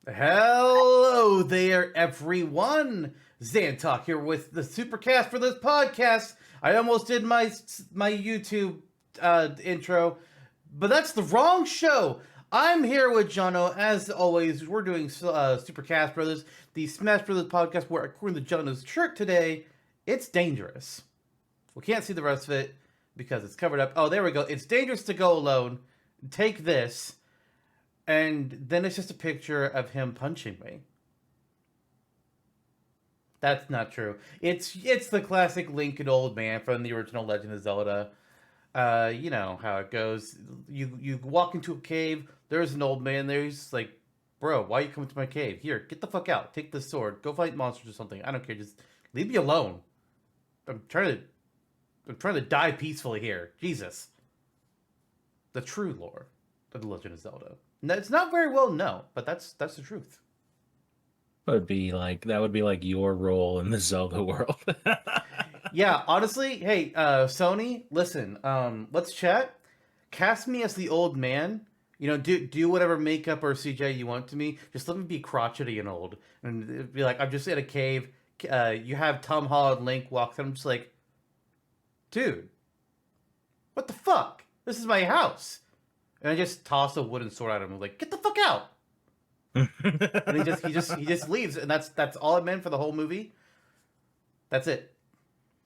Hello there, everyone. Zantok here with the supercast for this podcast. I almost did my YouTube intro, but that's the wrong show. I'm here with Jonno. As always, we're doing Supercast Brothers, the Smash Brothers podcast, where according to Jonno's shirt today, it's dangerous. We can't see the rest of it because it's covered up. Oh, there we go. It's dangerous to go alone. Take this. And then it's just a picture of him punching me. That's not true. It's the classic Lincoln old man from the original Legend of Zelda. You know how it goes. You walk into a cave. There's an old man there. He's like, "Bro, why are you coming to my cave? Here, get the fuck out. Take this sword. Go fight monsters or something. I don't care. Just leave me alone. I'm trying to die peacefully here. Jesus." The true lore of the Legend of Zelda. No, it's not very well known, but that's the truth. That would be like your role in the Zelda world. Yeah, honestly, hey, Sony, listen, let's chat. Cast me as the old man. You know, do whatever makeup or CJ you want to me. Just let me be crotchety and old, and be like, I'm just in a cave. You have Tom Holland Link walk. I'm just like, dude, what the fuck? This is my house. And I just toss a wooden sword at him. I'm like, get the fuck out! And he just leaves, and that's all it meant for the whole movie. That's it.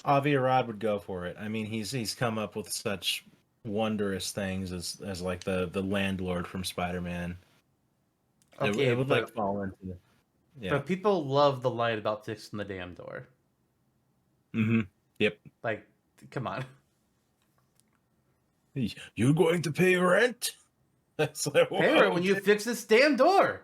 Avi Arad would go for it. I mean, he's come up with such wondrous things as like the landlord from Spider-Man. Okay, it would like fall into. Yeah. But people love the line about fixing the damn door. Mm-hmm. Yep. Like, come on. You're going to pay rent? That's like, pay rent when you fix this damn door.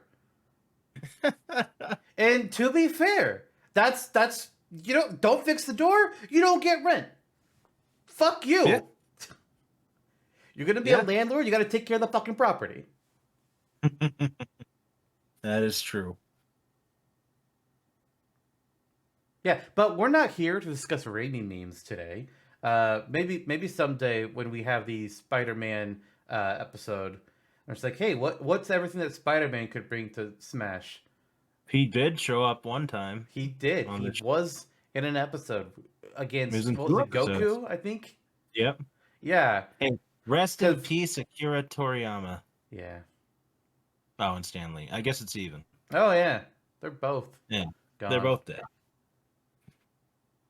And to be fair, that's don't fix the door, you don't get rent. Fuck you. Yeah. You're gonna be a landlord, you gotta take care of the fucking property. That is true. Yeah, but we're not here to discuss Raimi memes today. Maybe someday when we have the Spider-Man episode, it's like, hey, what's everything that Spider-Man could bring to Smash? He did show up one time. He did. He was in an episode against Goku, I think. Yep. Yeah. Hey, rest in peace, Akira Toriyama. Yeah. Oh, and Stan Lee. I guess it's even. Oh yeah, they're both. Yeah, gone. They're both dead.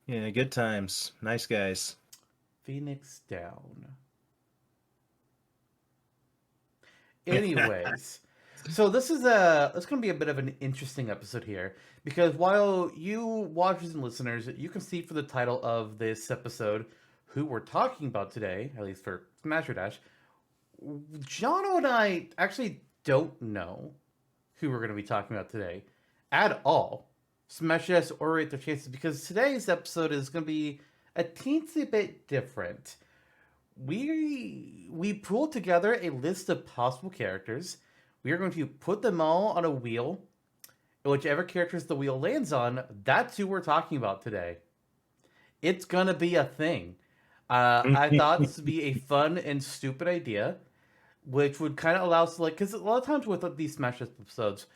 Yeah, good times. Nice guys. Phoenix down. Anyways, so this is it's going to be a bit of an interesting episode here, because while you watchers and listeners, you can see for the title of this episode who we're talking about today, at least for Smash or Dash, Jonno and I actually don't know who we're going to be talking about today at all. Smash yes or rate their chances, because today's episode is going to be a teensy bit different. We pulled together a list of possible characters. We are going to put them all on a wheel. Whichever characters the wheel lands on, that's who we're talking about today. It's going to be a thing. I thought this would be a fun and stupid idea, which would kind of allow us to, like, because a lot of times with these Smash episodes,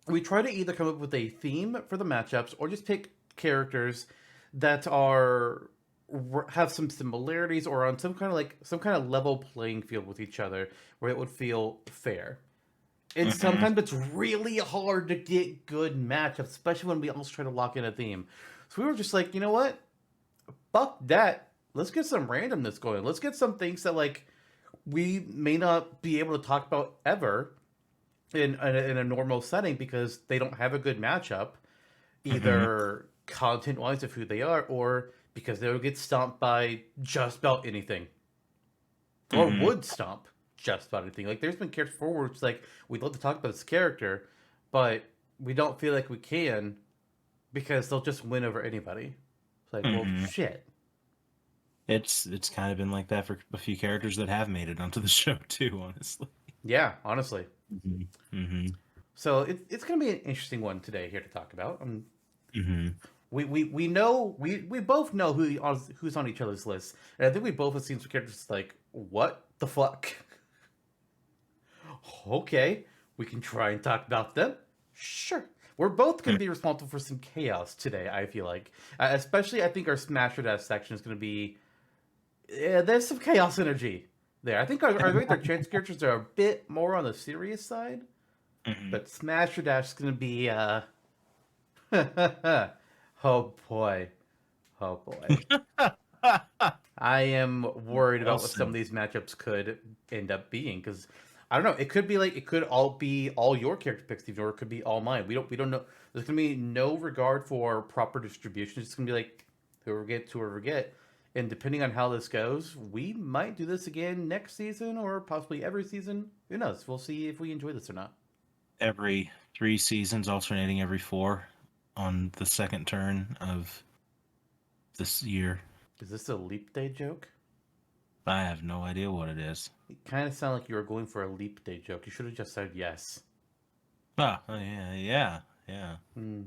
we try to either come up with a theme for the matchups or just pick characters that have some similarities or on some kind of level playing field with each other where it would feel fair. And sometimes it's really hard to get good matchups, especially when we almost try to lock in a theme. So we were just like, you know what? Fuck that. Let's get some randomness going. Let's get some things that, like, we may not be able to talk about ever in a normal setting because they don't have a good matchup, either content-wise of who they are, or because they would get stomped by just about anything. Or would stomp just about anything. Like, there's been characters before where it's like, we'd love to talk about this character, but we don't feel like we can because they'll just win over anybody. It's like, well, shit. It's kind of been like that for a few characters that have made it onto the show too, honestly. Yeah, honestly. So it's going to be an interesting one today here to talk about. We know we both know who's on each other's list, and I think we both have seen some characters like, what the fuck? Okay, We can try and talk about them. Sure. We're both going to be responsible for some chaos today, I feel like. Especially, I think our Smash or Dash section is going to be. There's some chaos energy there. I think our chance characters are a bit more on the serious side, Mhm. but Smash or Dash is going to be. Oh boy. Oh boy. I am worried Well about what some of said. these matchups could end up being because I don't know. It could be like it could all be all your character picks, Steve, or it could be all mine. We don't know. There's gonna be no regard for proper distribution. It's gonna be like whoever get, and depending on how this goes, we might do this again next season or possibly every season. Who knows? We'll see if we enjoy this or not. Every 3 seasons, alternating every 4 on the second turn of this year. Is this a leap day joke? I have no idea what it is. It kind of sounded like you were going for a leap day joke. You should have just said yes. Oh yeah. Hmm.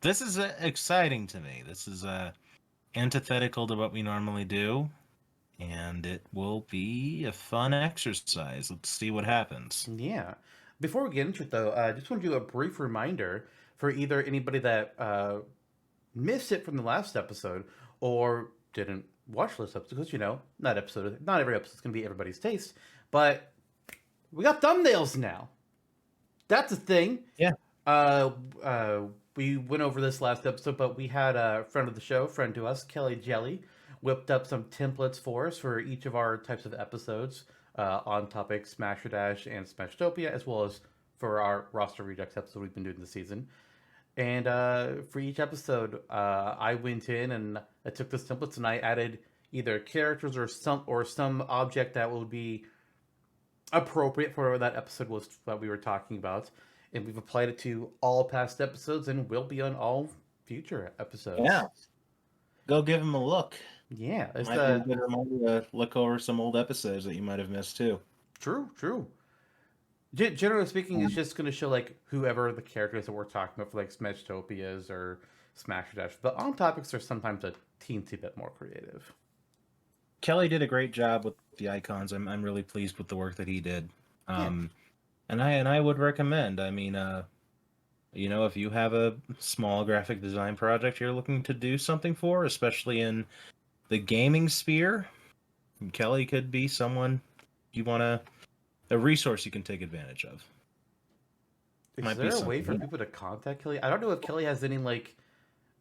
This is exciting to me. This is antithetical to what we normally do, and it will be a fun exercise. Let's see what happens. Yeah. Before we get into it, though, I just want to do a brief reminder for either anybody that missed it from the last episode or didn't watch this episode, because not every episode is going to be everybody's taste, but we got thumbnails now. That's a thing. Yeah. Uh, we went over this last episode, but we had a friend of the show, friend to us, Kelly Jelly, whipped up some templates for us for each of our types of episodes on topics Smash or Dash and Smashtopia, as well as for our roster rejects episode we've been doing this season. And for each episode, I went in and I took this templates and I added either characters or some object that would be appropriate for that episode was that we were talking about, and we've applied it to all past episodes and will be on all future episodes. Yeah. Go give him a look. Yeah, it's Might be a good reminder to look over some old episodes that you might have missed too. True. Generally speaking, it's just going to show like whoever the characters that we're talking about for like Smashtopias or Smash or Dash. But on topics are sometimes a teensy bit more creative. Kelly did a great job with the icons. I'm really pleased with the work that he did. And I would recommend. I mean, if you have a small graphic design project you're looking to do something for, especially in the gaming sphere, Kelly could be someone you want a resource you can take advantage of. Is there a way for people to contact Kelly? I don't know if Kelly has any like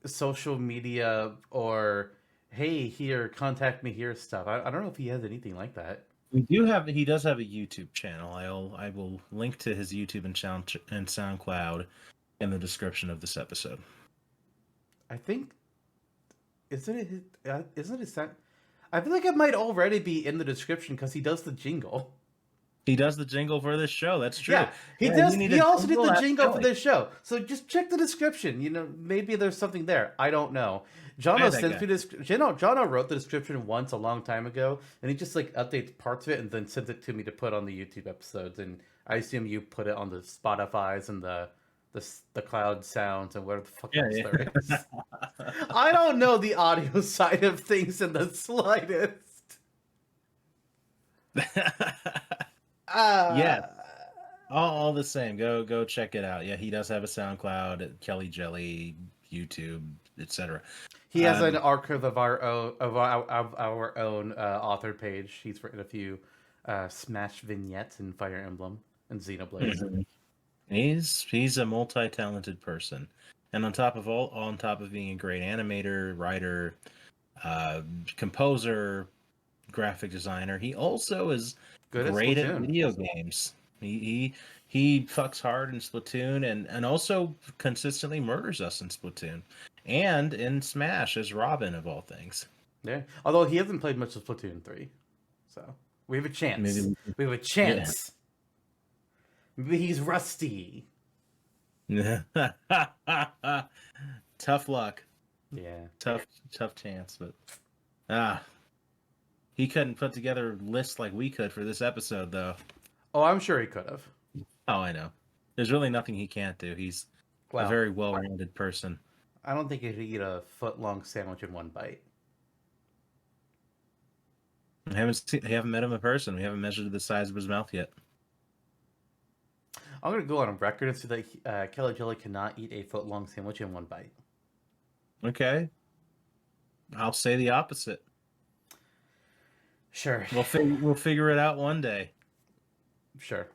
social media or hey here contact me here stuff. I don't know if he has anything like that. He does have a YouTube channel. I will link to his YouTube and SoundCloud in the description of this episode. I think isn't it sound? I feel like it might already be in the description because he does the jingle. He does the jingle for this show. That's true. Yeah, he does. He also did the jingle for this show. So just check the description. Maybe there's something there. I don't know. Jonno sent me this. Jonno wrote the description once a long time ago, and he just like updates parts of it and then sends it to me to put on the YouTube episodes. And I assume you put it on the Spotify's and the cloud sounds and whatever the fuck else there is. I don't know the audio side of things in the slightest. Yeah, all the same. Go check it out. Yeah, he does have a SoundCloud, Kelly Jelly, YouTube, etc. He has an archive of our own author page. He's written a few Smash vignettes in Fire Emblem and Xenoblade. Mm-hmm. He's a multi-talented person, and on top of being a great animator, writer, composer, graphic designer, he also is great at video games. He fucks hard in Splatoon and also consistently murders us in Splatoon and in Smash as Robin of all things. Yeah, although he hasn't played much of Splatoon 3, so we have a chance. We have a chance. Yeah. Maybe he's rusty. Tough luck. Yeah. Tough chance, but he couldn't put together lists like we could for this episode, though. Oh, I'm sure he could have. Oh, I know. There's really nothing he can't do. He's a very well-rounded person. I don't think he could eat a foot-long sandwich in one bite. I haven't met him in person. We haven't measured the size of his mouth yet. I'm gonna go on record and say that Kelly Jelly cannot eat a foot-long sandwich in one bite. Okay. I'll say the opposite. Sure. We'll figure it out one day. Sure.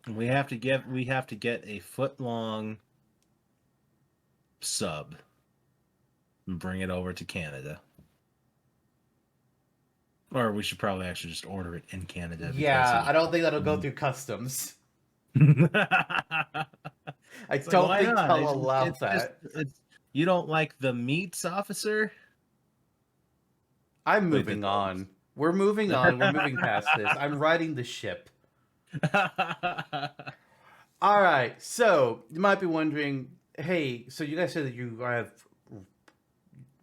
We have to get a foot-long sub and bring it over to Canada. Or we should probably actually just order it in Canada. Yeah, I don't think that'll go through customs. I So don't why think not? they'll allow It's that. you don't like the meats, officer? I'm Wait, moving on. We're moving on. We're moving past this. I'm riding the ship. All right. So you might be wondering, hey, so you guys said that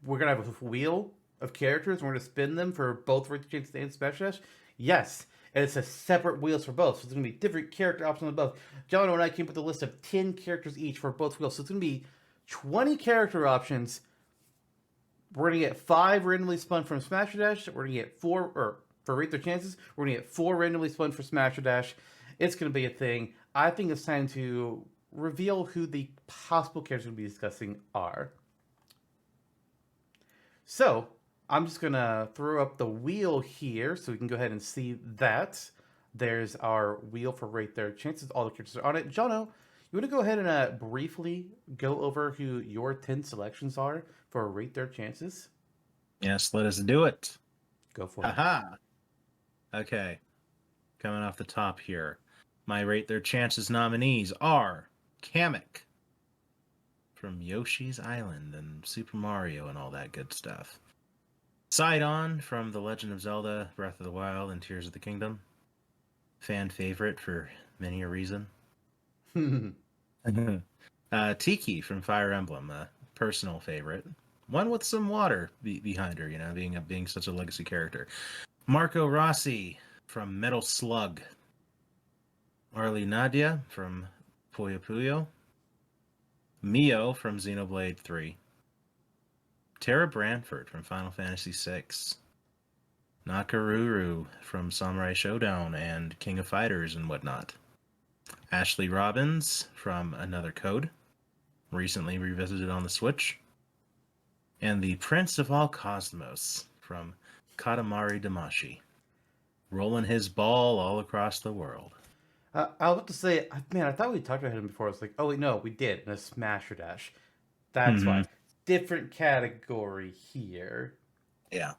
we're gonna have a wheel of characters. We're gonna spin them for both Rate the Chances and Smash Dash. Yes, and it's a separate wheels for both. So it's gonna be different character options on both. Jonno and I came up with a list of 10 characters each for both wheels. So it's gonna be 20 character options. We're gonna get 5 randomly spun from Smash Dash. We're gonna get 4, or for Rate Their Chances, we're gonna get 4 randomly spun for Smash Dash. It's gonna be a thing. I think it's time to reveal who the possible characters we'll be discussing are. So I'm just gonna throw up the wheel here so we can go ahead and see that. There's our wheel for Rate Their Chances. All the characters are on it. Jonno, you want to go ahead and briefly go over who your 10 selections are for Rate Their Chances? Yes, let us do it. Go for it. Aha. Okay. Coming off the top here. My Rate Their Chances nominees are Kamek from Yoshi's Island and Super Mario and all that good stuff. Sidon from The Legend of Zelda, Breath of the Wild, and Tears of the Kingdom. Fan favorite for many a reason. Tiki from Fire Emblem, a personal favorite. One with some water behind her, being such a legacy character. Marco Rossi from Metal Slug. Arlie Nadia from Puyo Puyo. Mio from Xenoblade 3. Tara Branford from Final Fantasy VI. Nakaruru from Samurai Showdown and King of Fighters and whatnot. Ashley Robbins from Another Code, recently revisited on the Switch. And the Prince of All Cosmos from Katamari Damacy, rolling his ball all across the world. I was about to say, man, I thought we talked about him before. I was like, oh, wait, no, we did in a Smasher Dash. That's why. Different category here. Yeah.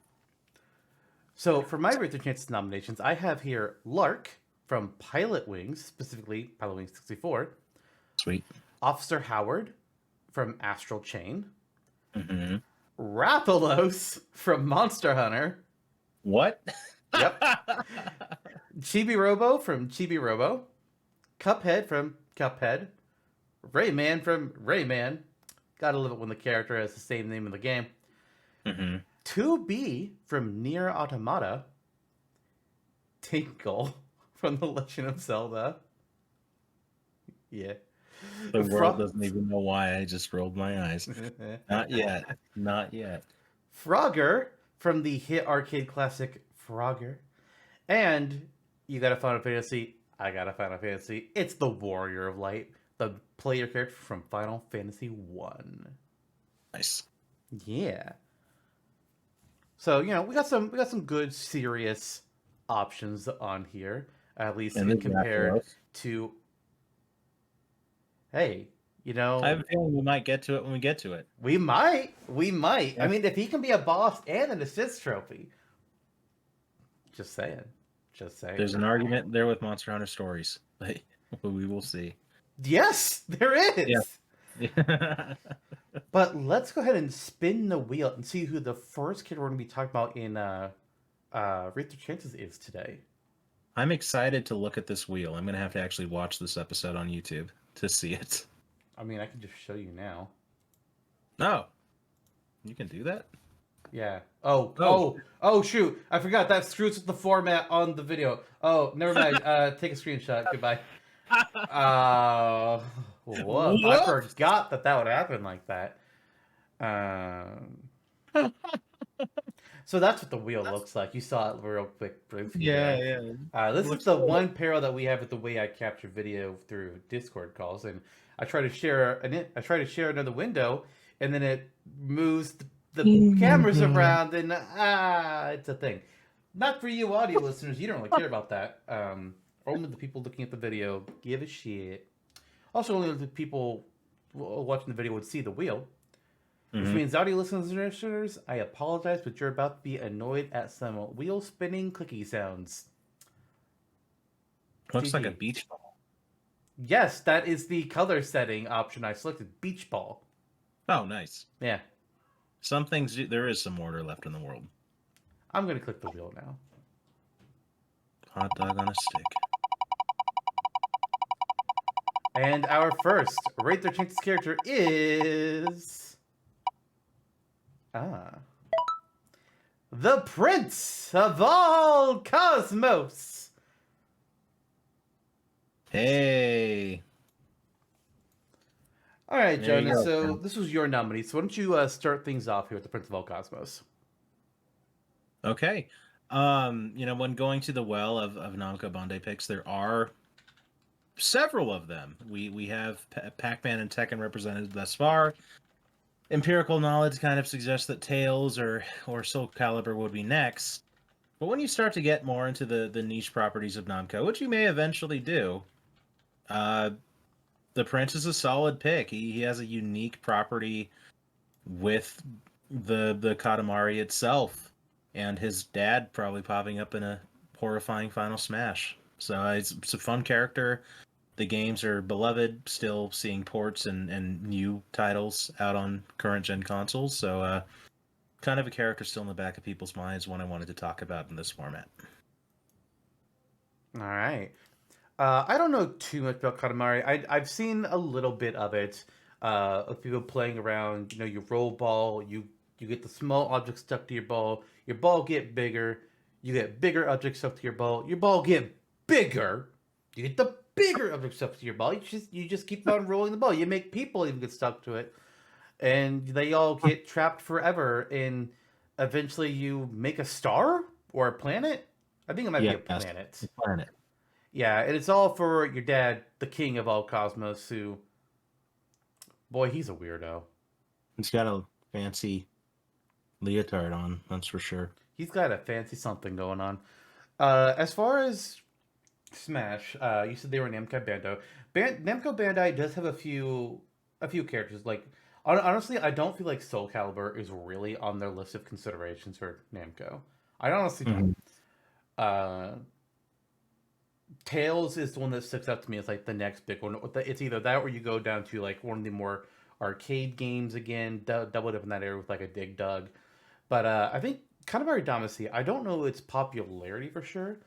So for my Rate Their Chances nominations, I have here Lark from Pilot Wings, specifically Pilot Wings 64. Sweet. Officer Howard from Astral Chain. Mm-hmm. Rathalos from Monster Hunter. What? Yep. Chibi Robo from Chibi Robo. Cuphead from Cuphead. Rayman from Rayman. Gotta love it when the character has the same name in the game. Mm-hmm. 2B from Nier Automata. Tinkle from The Legend of Zelda. Yeah. The world doesn't even know why I just rolled my eyes. Not yet. Not yet. Frogger from the hit arcade classic Frogger. And you got a Final Fantasy. I got a Final Fantasy. It's the Warrior of Light, the player character from Final Fantasy 1. Nice. Yeah. So, we got some good serious options on here, at least compared to. Hey, I have a feeling we might get to it when we get to it. We might. Yeah. I mean, if he can be a boss and an assist trophy. Just saying. There's an argument there with Monster Hunter Stories. We will see. Yes, there is. Yeah. But let's go ahead and spin the wheel and see who the first kid we're going to be talking about in Rate Their Chances is today. I'm excited to look at this wheel. I'm going to have to actually watch this episode on YouTube to see it. I mean, I can just show you now. Oh. You can do that? Yeah. Oh, shoot. I forgot. That screws with the format on the video. Oh, never mind. Take a screenshot. Goodbye. Whoa. I forgot that would happen like that. So that's what the wheel looks like. You saw it real quick briefly Yeah, there. yeah. This is Looks the cool. one parallel that we have with the way I capture video through Discord calls, and I try to share another window, and then it moves the cameras around, and it's a thing. Not for you audio listeners, you don't really care about that. Only the people looking at the video give a shit. Also, only the people watching the video would see the wheel. Which Mhm. means, audio listeners, I apologize, but you're about to be annoyed at some wheel spinning clicky sounds. Looks like a GG. beach ball. Yes, that is the color setting option I selected. Beach ball. Oh, nice. Yeah. Some things there is some order left in the world. I'm going to click the wheel now. Hot dog on a stick. And our first Rate Their Chances character is. The Prince of all Cosmos. Hey. All right, There you Jonah. go, So friend. this was your nominee. So why don't you start things off here with the Prince of all Cosmos? Okay. When going to the well of Namco Bandai picks, there are several of them. We have Pac-Man and Tekken represented thus far. Empirical knowledge kind of suggests that Tails or Soul Calibur would be next. But when you start to get more into the niche properties of Namco, which you may eventually do, the Prince is a solid pick. He has a unique property with the Katamari itself, and his dad probably popping up in a horrifying Final Smash. So it's a fun character. The games are beloved, still seeing ports and new titles out on current gen consoles. So kind of a character still in the back of people's minds, one I wanted to talk about in this format. All right. I don't know too much about Katamari. I've seen a little bit of it. Of people playing around. You know, you roll ball. You get the small object stuck to your ball. Your ball get bigger. You get bigger objects stuck to your ball. Your ball get bigger. You get the bigger object stuck to your ball. You just keep on rolling the ball. You make people even get stuck to it, and they all get trapped forever. And eventually, you make a star or a planet. I think it might be a Yes, planet. planet. Yeah, and it's all for your dad, the king of all cosmos, who, boy, he's a weirdo. He's got a fancy leotard on, that's for sure. He's got a fancy something going on. As far as Smash, you said they were Namco Bandai. Namco Bandai does have a few characters. Like, honestly, I don't feel like Soul Calibur is really on their list of considerations for Namco. I honestly don't. Mhm. Uh, Tails is the one that sticks out to me as like the next big one. It's either that or you go down to like one of the more arcade games again, doubled up in that area with like a Dig Dug. But I think Katamari Damacy, I don't know its popularity for sure,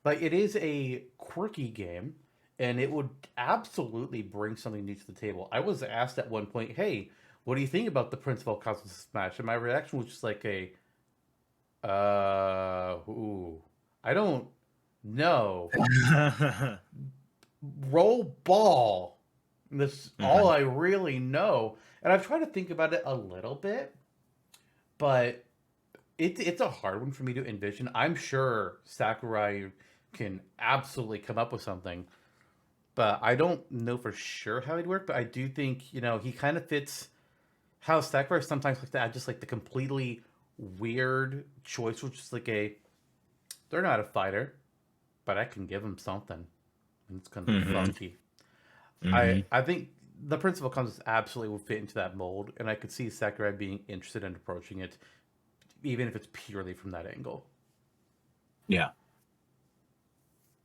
but it is a quirky game, and it would absolutely bring something new to the table. I was asked at one point, "Hey, what do you think about the Principal Cosmos Smash?" And my reaction was just like ooh, I don't know. Roll ball. That's all I really know. And I've tried to think about it a little bit, but it's a hard one for me to envision. I'm sure Sakurai can absolutely come up with something, but I don't know for sure how he'd work. But I do think, he kind of fits how Sakurai sometimes like to add just like the completely weird choice, which is like they're not a fighter, but I can give them something. And it's gonna be funky. I think the principal concept absolutely would fit into that mold, and I could see Sakurai being interested in approaching it, even if it's purely from that angle. Yeah,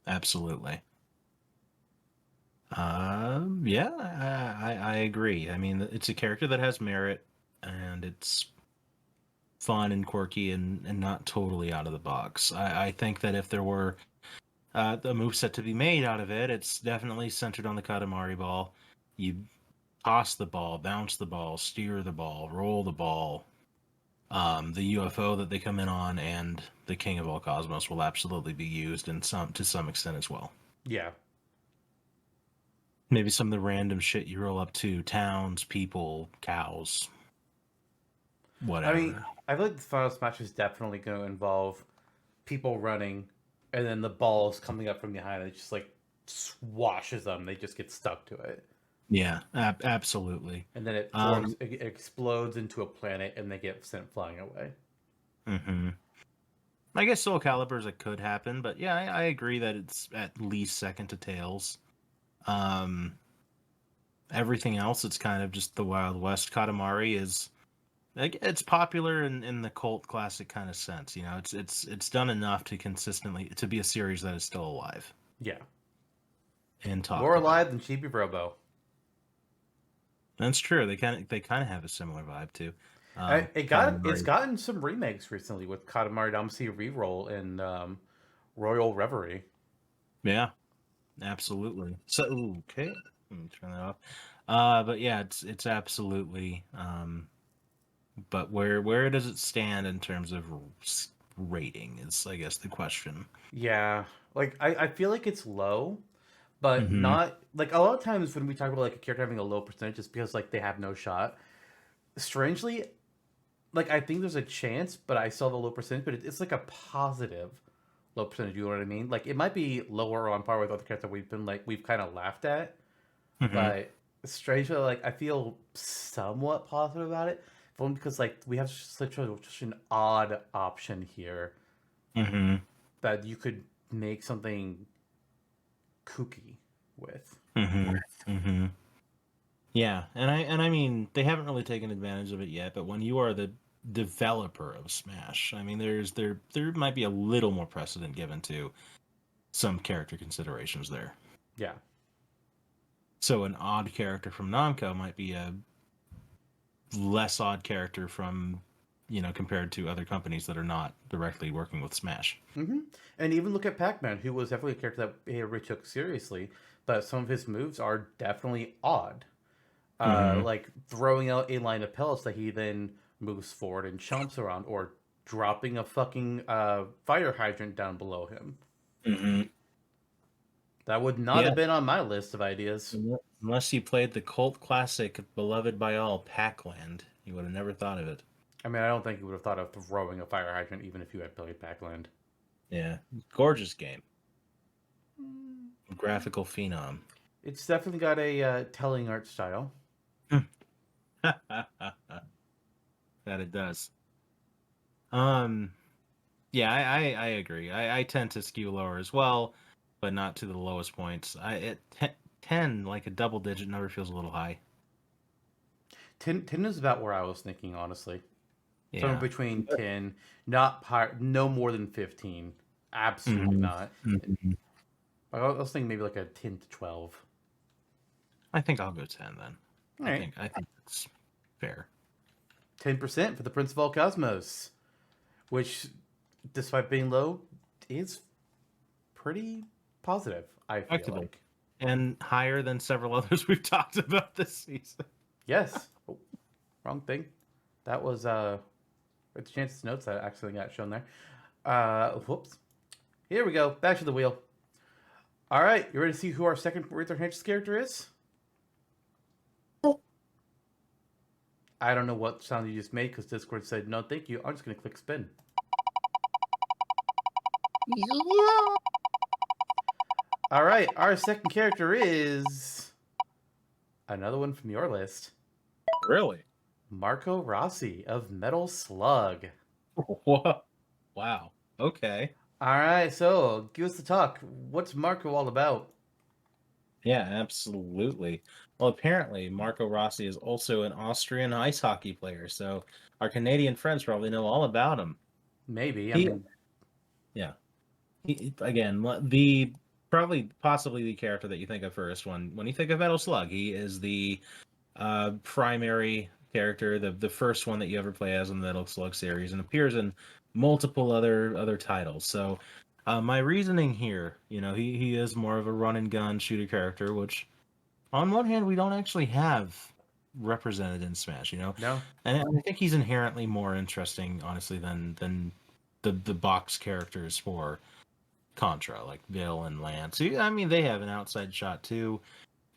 absolutely. Yeah, I agree. I mean, it's a character that has merit, and it's fun and quirky and not totally out of the box. I think that if there were a moveset to be made out of it, it's definitely centered on the Katamari ball. You toss the ball, bounce the ball, steer the ball, roll the ball. The UFO that they come in on and the King of All Cosmos will absolutely be used to some extent as well. Yeah. Maybe some of the random shit you roll up to, towns, people, cows. I mean, whatever. I feel like the final smash is definitely going to involve people running, and then the balls coming up from behind. And it just like swashes them. They just get stuck to it, Yeah, absolutely. and then Um, it explodes into a planet, and they get sent flying away. hmm I guess Soul Caliburs it could happen, but yeah, I agree that it's at least second to Tails. Um, Everything else, it's kind of just the Wild West. Katamari is like it's popular in the cult classic kind of sense. You know, it's done enough to consistently to be a series that is still alive Yeah, and more talked alive about. than Chibi Robo. That's true. They kind of have a similar vibe too. It's Katamari. gotten some remakes recently with Katamari Damacy Reroll and Royal Reverie. Yeah, absolutely. So okay, let me turn that off. But yeah, it's absolutely. But where does it stand in terms of rating? Is I guess the question. Yeah, like I feel like it's low, but Mm-hmm. not like a lot of times when we talk about like a character having a low percentage, it's because like they have no shot. Strangely, like I think there's a chance, but I saw the low percentage, but it's like a positive low percentage. You know what I mean? Like it might be lower or on par with other characters we've kind of laughed at, Mm-hmm. but strangely, like I feel somewhat positive about it. Only because like we have such an odd option here Mm-hmm. that you could make something kooky with. Mm-hmm. Mm-hmm. Yeah, and I mean they haven't really taken advantage of it yet. But when you are the developer of Smash, I mean there might be a little more precedent given to some character considerations there. Yeah. So an odd character from Namco might be a less odd character from compared to other companies that are not directly working with Smash. hmm And even look at Pac-Man, who was definitely a character that everybody took seriously, but some of his moves are definitely odd. Mm-hmm. Like throwing out a line of pellets that he then moves forward and chomps around, or dropping a fucking fire hydrant down below him. Mm-hmm. That would not Yeah, have been on my list of ideas. unless you played the cult classic beloved by all, Pac-Land, you would have never thought of it. I mean, I don't think you would have thought of throwing a fire hydrant even if you had played Pac-Land. Yeah, gorgeous game, graphical phenom. It's definitely got a telling art style. That it does. Um, yeah, I agree. I tend to skew lower as well, but not to the lowest points. 10, like a double digit number feels a little high. 10 is about where I was thinking, honestly. Somewhere Yeah. between 10, not no more than 15. Absolutely Mhm. not. Mhm. I was thinking maybe like a 10 to 12. I think I'll go 10 then. All I right. think I think that's fair. 10% for the Prince of All Cosmos, which, despite being low, is pretty positive, I feel Respectable. like. And higher than several others we've talked about this season. Yes. Oh, wrong thing. That was the chances notes that actually got shown there. Whoops. Here we go. Back to the wheel. All right, you ready to see who our second Razor Hedges character is? I don't know what sound you just made because Discord said no, thank you. I'm just gonna click spin. All right, our second character is another one from your list, Really? Marco Rossi of Metal Slug. Whoa. Wow. Okay. All right, so give us the talk. What's Marco all about? Yeah, absolutely. Well, apparently Marco Rossi is also an Austrian ice hockey player, so our Canadian friends probably know all about him. Maybe. I He, mean, yeah, again, the probably possibly the character that you think of first when you think of Metal Slug. He is the primary character, the first one that you ever play as in the Metal Slug series, and appears in multiple other titles. So, my reasoning here, he is more of a run and gun shooter character, which on one hand we don't actually have represented in Smash, no. and I think he's inherently more interesting, honestly, than the box characters for Contra, like Bill and Lance. I mean, they have an outside shot too,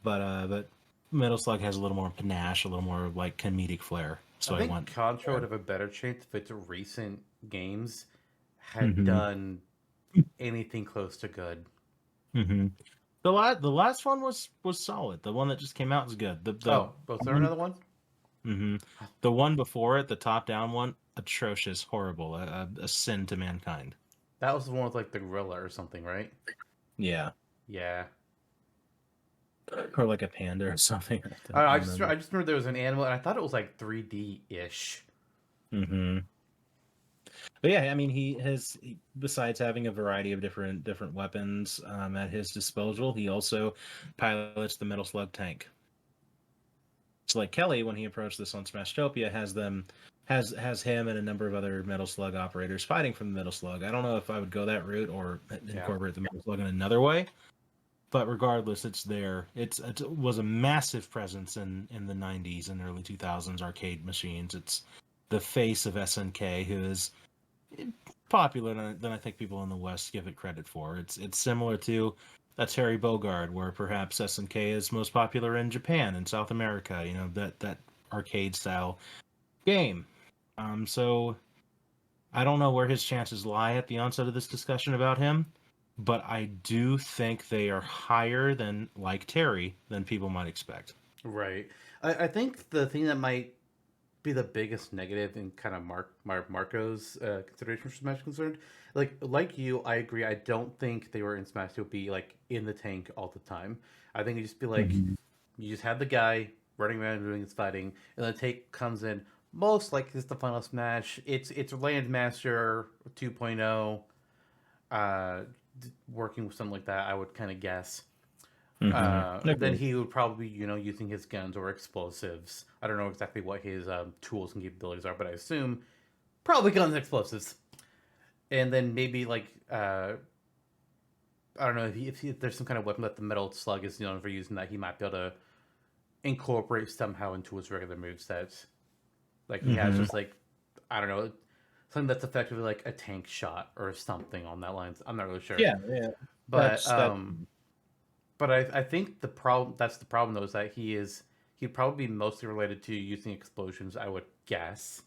but Metal Slug has a little more panache, a little more like comedic flair. So I I think went. Contra would have a better chance if its recent games had Hmm. done anything close to good. Hmm. The last one was solid. The one that just came out is good. Oh, was there One, another one? hmm the one before it, the top down one, atrocious, horrible, a sin to mankind. That was the one with like the gorilla or something, right? Yeah, Yeah. or like a panda or something. I I, don't I just remember. I just remember there was an animal, and I thought it was like 3D ish. Hmm. But yeah, I mean, besides having a variety of different weapons at his disposal, he also pilots the Metal Slug tank. So like Kelly, when he approached this on Smashtopia, has him and a number of other Metal Slug operators fighting from the Metal Slug. I don't know if I would go that route or Yeah. incorporate the Metal Slug in another way, but regardless, it's there. It was a massive presence in the '90s and early 2000s arcade machines. It's the face of SNK, who is popular than I think people in the West give it credit for. It's similar to a Terry Bogard, where perhaps SNK is most popular in Japan and South America. You know, that arcade style game. So I don't know where his chances lie at the onset of this discussion about him, but I do think they are higher than, like Terry, than people might expect. Right. I think the thing that might be the biggest negative in kind of Marco's consideration for Smash concerned, like you, I agree. I don't think they were in Smash to be like in the tank all the time. I think it'd just be like Mhm. you just have the guy running around doing his fighting, and the tank comes in. Most likely, it's the final Smash. It's Landmaster 2.0, working with something like that. I would kind of guess. Then Agreed. he would probably be, using his guns or explosives. I don't know exactly what his tools and capabilities are, but I assume probably guns and explosives. And then maybe like I don't know if there's some kind of weapon that the metal slug is known for using that he might be able to incorporate somehow into his regular move sets. Like he has Hmm. just like I don't know something that's effectively like a tank shot or something on that line. I'm not really sure, Yeah, yeah. but That. I think the problem though is that he'd probably be mostly related to using explosions, I would guess,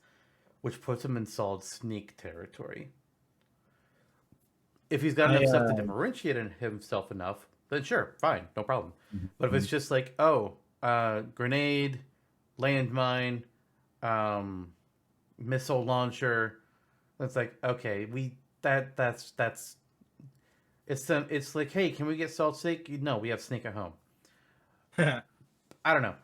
which puts him in solid sneak territory. If he's got I enough stuff to differentiate himself enough, then sure, fine, no problem. But if it's Mhm. just like, grenade, landmine, um, missile launcher, that's like, okay, that's it's like, hey, can we get salt snake? No, we have snake at home. I don't know.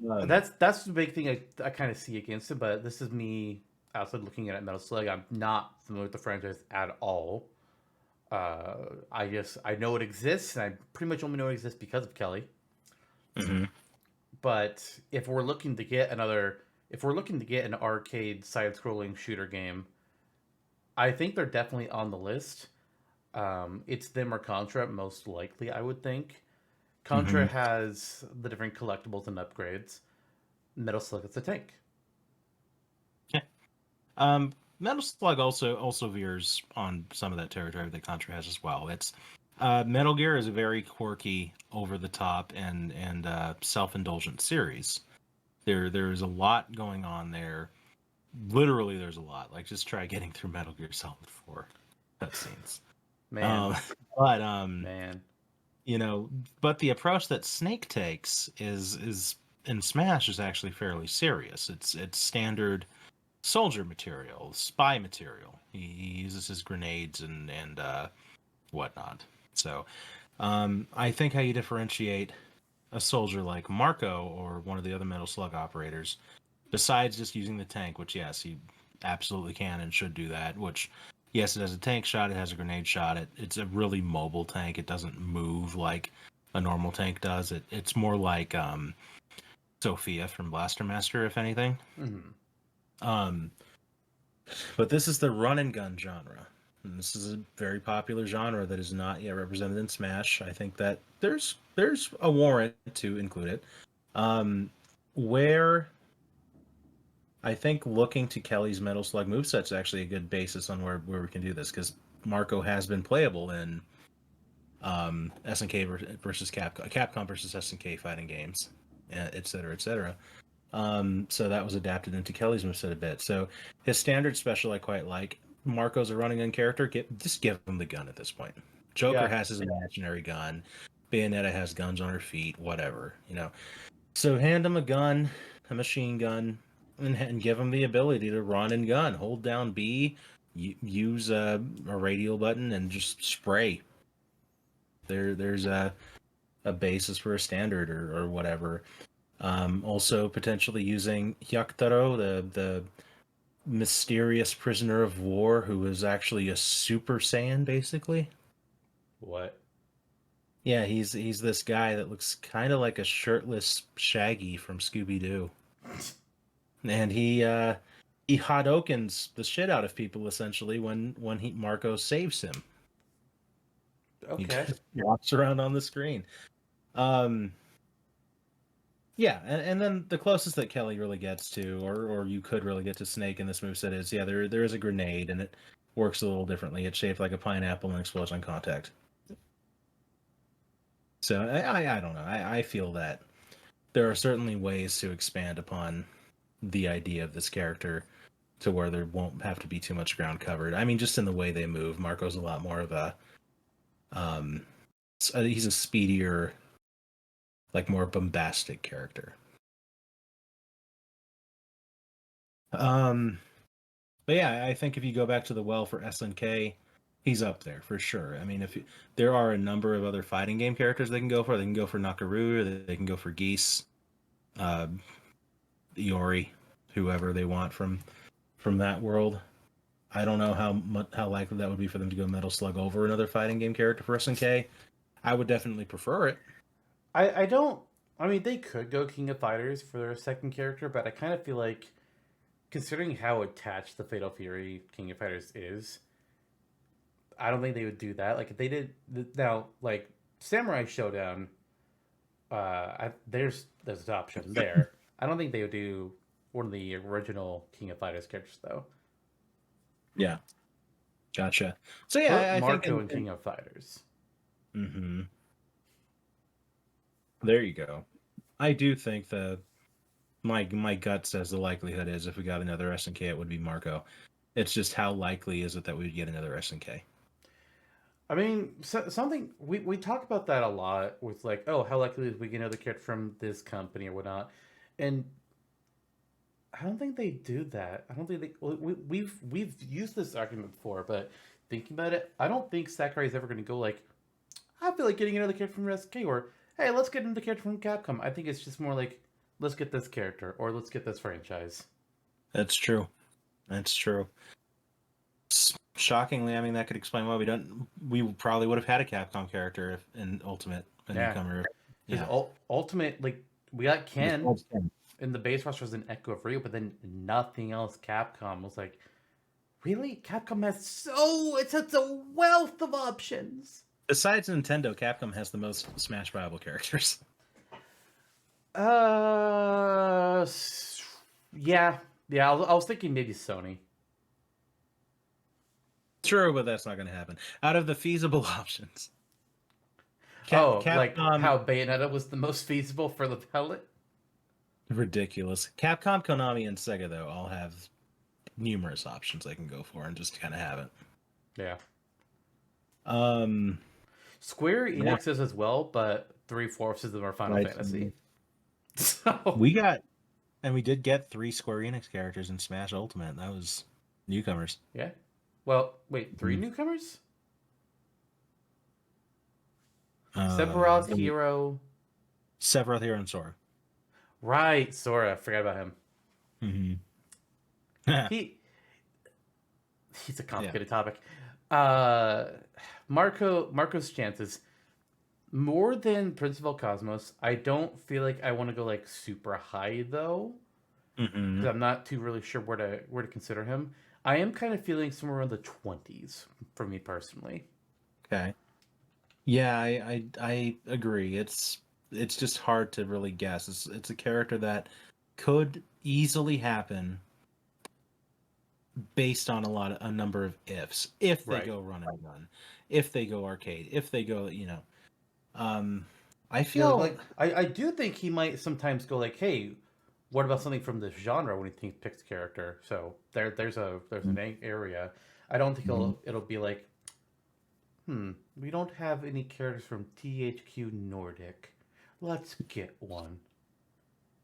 um, That's the big thing I kind of see against it, but this is me outside looking at Metal Slug. I'm not familiar with the franchise at all. I know it exists, and I pretty much only know it exists because of Kelly. mhm. But if we're looking to get an arcade side-scrolling shooter game, I think they're definitely on the list. It's them or Contra, most likely, I would think. Contra Mhm. has the different collectibles and upgrades. Metal Slug is a tank. Yeah. Metal Slug also veers on some of that territory that Contra has as well. It's Metal Gear is a very quirky, over the top, and self indulgent series. There is a lot going on there. Literally, there's a lot. Like just try getting through Metal Gear Solid 4 cutscenes. Man, Um, but man. you know, but the approach that Snake takes is in Smash is actually fairly serious. It's standard soldier material, spy material. He uses his grenades and whatnot. So I think how you differentiate a soldier like Marco or one of the other Metal Slug operators, besides just using the tank, which yes, he absolutely can and should do that. Which yes, it has a tank shot, it has a grenade shot. It's a really mobile tank. It doesn't move like a normal tank does. It's more like Sophia from Blaster Master, if anything. Mm-hmm. Um, But this is the run and gun genre. And this is a very popular genre that is not yet represented in Smash. I think that there's a warrant to include it. Where I think looking to Kelly's Metal Slug moveset is actually a good basis on where we can do this, because Marco has been playable in SNK versus Capcom versus SNK fighting games, et cetera, et cetera. So that was adapted into Kelly's moveset a bit. So his standard special I quite like. Marco's a running gun character. Just give him the gun at this point. Joker has his imaginary gun. Bayonetta has guns on her feet. Whatever, So hand him a gun, a machine gun, and give him the ability to run and gun. Hold down B, use a radial button, and just spray. There's a basis for a standard or whatever. Also potentially using Hyaktaro, the mysterious prisoner of war who is actually a Super Saiyan, basically. What? Yeah, he's this guy that looks kind of like a shirtless Shaggy from Scooby-Doo. And he Hadokens the shit out of people essentially when Marco saves him. Okay. He just walks around on the screen. Yeah, and then the closest that Kelly really gets to, or you could really get to Snake in this moveset is, there is a grenade, and it works a little differently. It's shaped like a pineapple and explodes on contact. So I don't know. I feel that there are certainly ways to expand upon the idea of this character to where there won't have to be too much ground covered. I mean, just in the way they move, Marco's a lot more of a he's a speedier, like more bombastic character. But yeah, I think if you go back to the well for SNK, he's up there for sure. I mean, there are a number of other fighting game characters they can go for. They can go for Nakaru, or they can go for Geese, Iori, whoever they want from that world. I don't know how likely that would be for them to go Metal Slug over another fighting game character for SNK. I would definitely prefer it. I don't. I mean, they could go King of Fighters for their second character, but I kind of feel like, considering how attached the Fatal Fury King of Fighters is, I don't think they would do that. Like if they did now, like Samurai Showdown, there's an option there. I don't think they would do one of the original King of Fighters characters though. Yeah, gotcha. So yeah, I Marco think and King of Fighters. Mm-hmm. There you go. I do think that my gut says the likelihood is if we got another SNK, it would be Marco. It's just how likely is it that we would get another SNK? I mean, something we talk about that a lot with like, oh, how likely is we get another character from this company or whatnot, and I don't think they do that. I don't think they. We've used this argument before, but thinking about it, I don't think Sakurai is ever going to go like, I feel like getting another character from SK, or hey, let's get another character from Capcom. I think it's just more like, let's get this character or let's get this franchise. That's true. That's true. Shockingly, I mean, that could explain why we don't. We probably would have had a Capcom character in Ultimate, a newcomer. Yeah. Ultimate, like we got Ken, and the base roster was an Echo of Rio, but then nothing else. Capcom was like, really? Capcom has it's a wealth of options. Besides Nintendo, Capcom has the most Smash viable characters. Yeah. I was thinking maybe Sony. True, but that's not going to happen. Out of the feasible options, Capcom, like how Bayonetta was the most feasible for the pellet. Ridiculous. Capcom, Konami, and Sega though all have numerous options they can go for and just kind of have it. Yeah. Square Enix is as well, but 3/4 of them are Final Fantasy. So we did get 3 Square Enix characters in Smash Ultimate. That was newcomers. Yeah. Well, wait, 3 newcomers? Sephiroth, Hero, and Sora. Right, Sora. I forgot about him. Mm-hmm. He's a complicated topic. Marco's chances more than Prince of El Cosmos. I don't feel like I want to go like super high though, because I'm not too really sure where to consider him. I am kind of feeling somewhere around the 20s for me personally. Okay. Yeah, I agree. It's just hard to really guess. It's a character that could easily happen based on a number of ifs. If they go run and gun, if they go arcade, if they go, I feel like I do think he might sometimes go like, hey, what about something from this genre when he picks character? So there's an area. I don't think Mhm. it'll be like, we don't have any characters from THQ Nordic. Let's get one.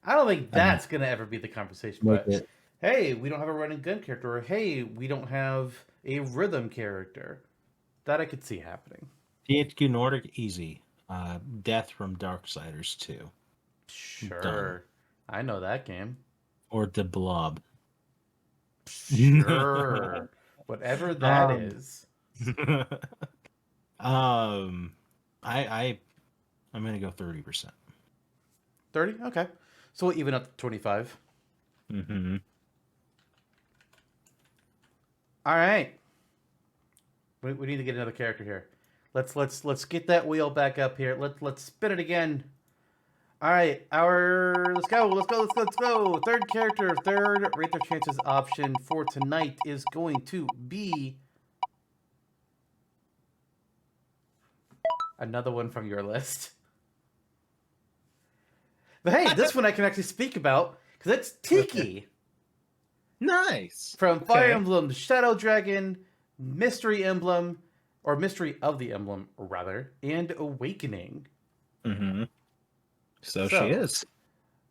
I don't think I mean, that's gonna ever be the conversation. make But it hey, we don't have a running gun character, or hey, we don't have a rhythm character. That I could see happening. THQ Nordic easy. Death from Darksiders 2. Done. Sure, I know that game. Or The Blob. Sure, whatever that um, is. um, I I'm gonna go 30%. 30? Okay. So we'll even up to 25. Mm-hmm. All right. We need to get another character here. Let's get that wheel back up here. Let's spin it again. All right, let's go. Third character, third rate their chances option for tonight is going to be another one from your list. But hey, this one I can actually speak about because it's Tiki Nice. from Fire Okay. Emblem Shadow Dragon, Mystery Emblem, or Mystery of the Emblem rather, and Awakening. Mm-hmm. So she So, is.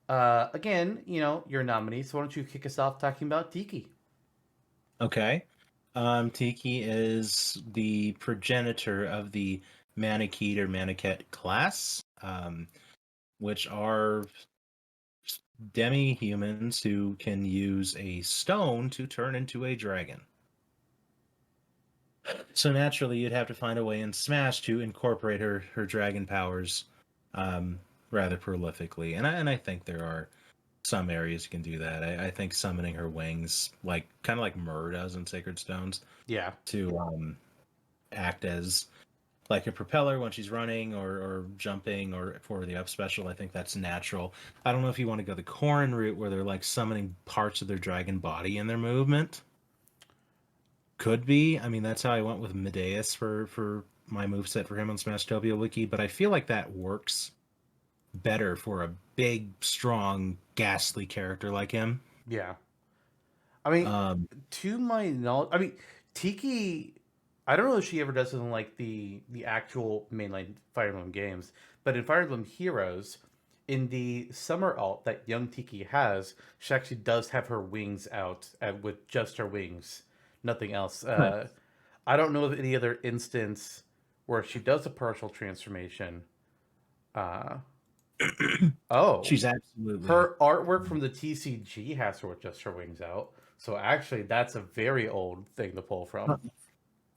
again, you're a nominee, so why don't you kick us off talking about Tiki? Okay. Tiki is the progenitor of the Manakete or Maniket class, which are demi-humans who can use a stone to turn into a dragon. So naturally, you'd have to find a way in Smash to incorporate her dragon powers rather prolifically, and I think there are some areas you can do that. I think summoning her wings, like kind of like Myrrh does in Sacred Stones, Yeah. to act as like a propeller when she's running or jumping or for the up special. I think that's natural. I don't know if you want to go the Corrin route where they're like summoning parts of their dragon body in their movement. Could be. I mean, that's how I went with Medeus for my moveset for him on Smashtopia Wiki, but I feel like that works better for a big, strong, ghastly character like him. Yeah. I mean, Um, to my knowledge, I mean, Tiki. I don't know if she ever does something like the actual mainline Fire Emblem games, but in Fire Emblem Heroes, in the summer alt that young Tiki has, she actually does have her wings out with just her wings, nothing else. I don't know of any other instance where she does a partial transformation. Uh, oh, she's absolutely her artwork from the TCG has her with just her wings out. So actually, that's a very old thing to pull from.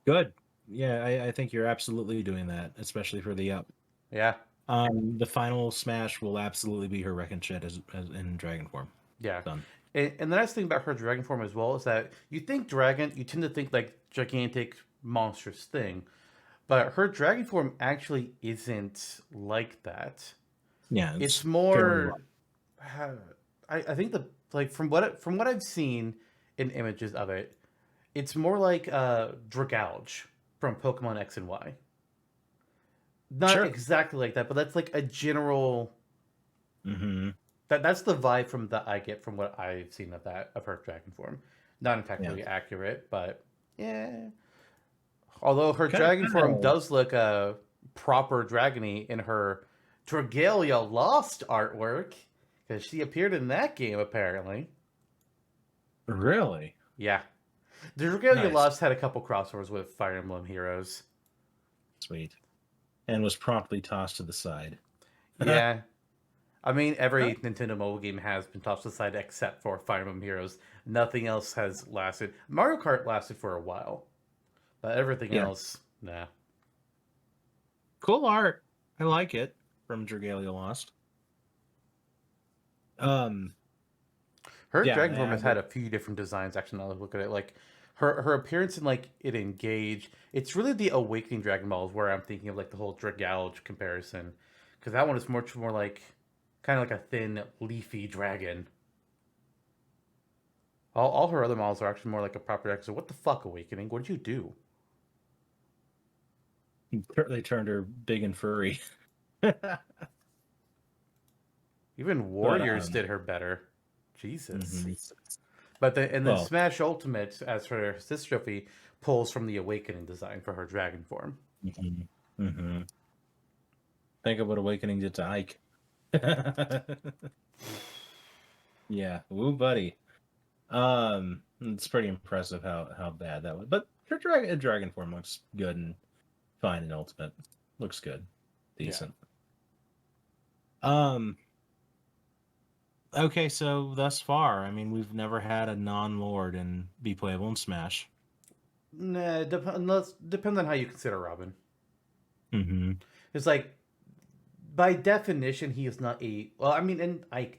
good. Yeah, I think you're absolutely doing that, especially for the up. Yeah, The final smash will absolutely be her Wrecking Shed as in dragon form. yeah. Done. And the nice thing about her dragon form as well is that you think dragon, you tend to think like gigantic, monstrous thing, but her dragon form actually isn't like that. Yeah, It's it's fairly more. light. I think the like from what I've seen in images of it, it's more like Dragouge from Pokemon X and Y. Not Sure. exactly like that, but that's like a general. Mm-hmm. That's the vibe from that I get from what I've seen of her dragon form. Not Yeah. entirely accurate, but yeah. Although her Kind of, dragon kind form of. does look proper dragony in her Dragalia Lost artwork, because she appeared in that game apparently. Really Yeah, the Dragalia nice, Lost had a couple crossovers with Fire Emblem Heroes. sweet, and was promptly tossed to the side. Yeah, I mean every Nintendo mobile game has been tossed aside except for Fire Emblem Heroes. Nothing else has lasted. Mario Kart lasted for a while, but everything Yeah, else, nah. cool art. I like it from Dragalia Lost. Um, Her yeah, dragon form has had a few different designs. Actually, now that I look at it, like her appearance in like it engage. It's really the Awakening Dragon Balls where I'm thinking of like the whole Dragouge comparison, because that one is much more like kind of like a thin, leafy dragon. All her other models are actually more like a proper X. So what the fuck, Awakening? What did you do? they turned her big and furry. Even but Warriors did her better. Jesus. Mm-hmm. And then Well, Smash Ultimate, as her sister trophy, pulls from the Awakening design for her dragon form. mm-hmm. Mm-hmm. Think of what Awakening did to Ike. Yeah, woo, buddy. It's pretty impressive how bad that was. But her dragon form looks good and fine in Ultimate. Looks good, decent. Um. Okay, so thus far, I mean, we've never had a non-lord and be playable in Smash. Nah, depends on how you consider Robin. Mm-hmm. It's like by definition, he is not a. Well, I mean, and it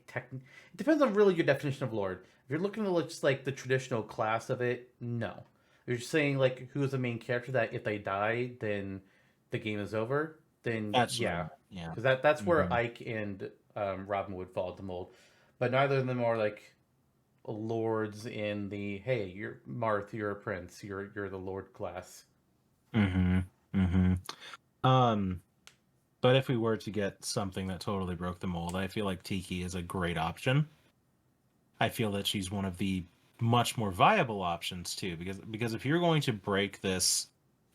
depends on really your definition of lord. If you're looking at just like the traditional class of it, no. If you're just saying like who is the main character that if they die, then the game is over. Then That's what I yeah, meant. Yeah. because that's where Mm-hmm. Ike and Robin would fall into mold. But neither of them are like lords in the hey, you're Marth, you're a prince, you're the lord class. Mm-hmm. Mm-hmm. But if we were to get something that totally broke the mold, I feel like Tiki is a great option. I feel that she's one of the much more viable options too, because if you're going to break this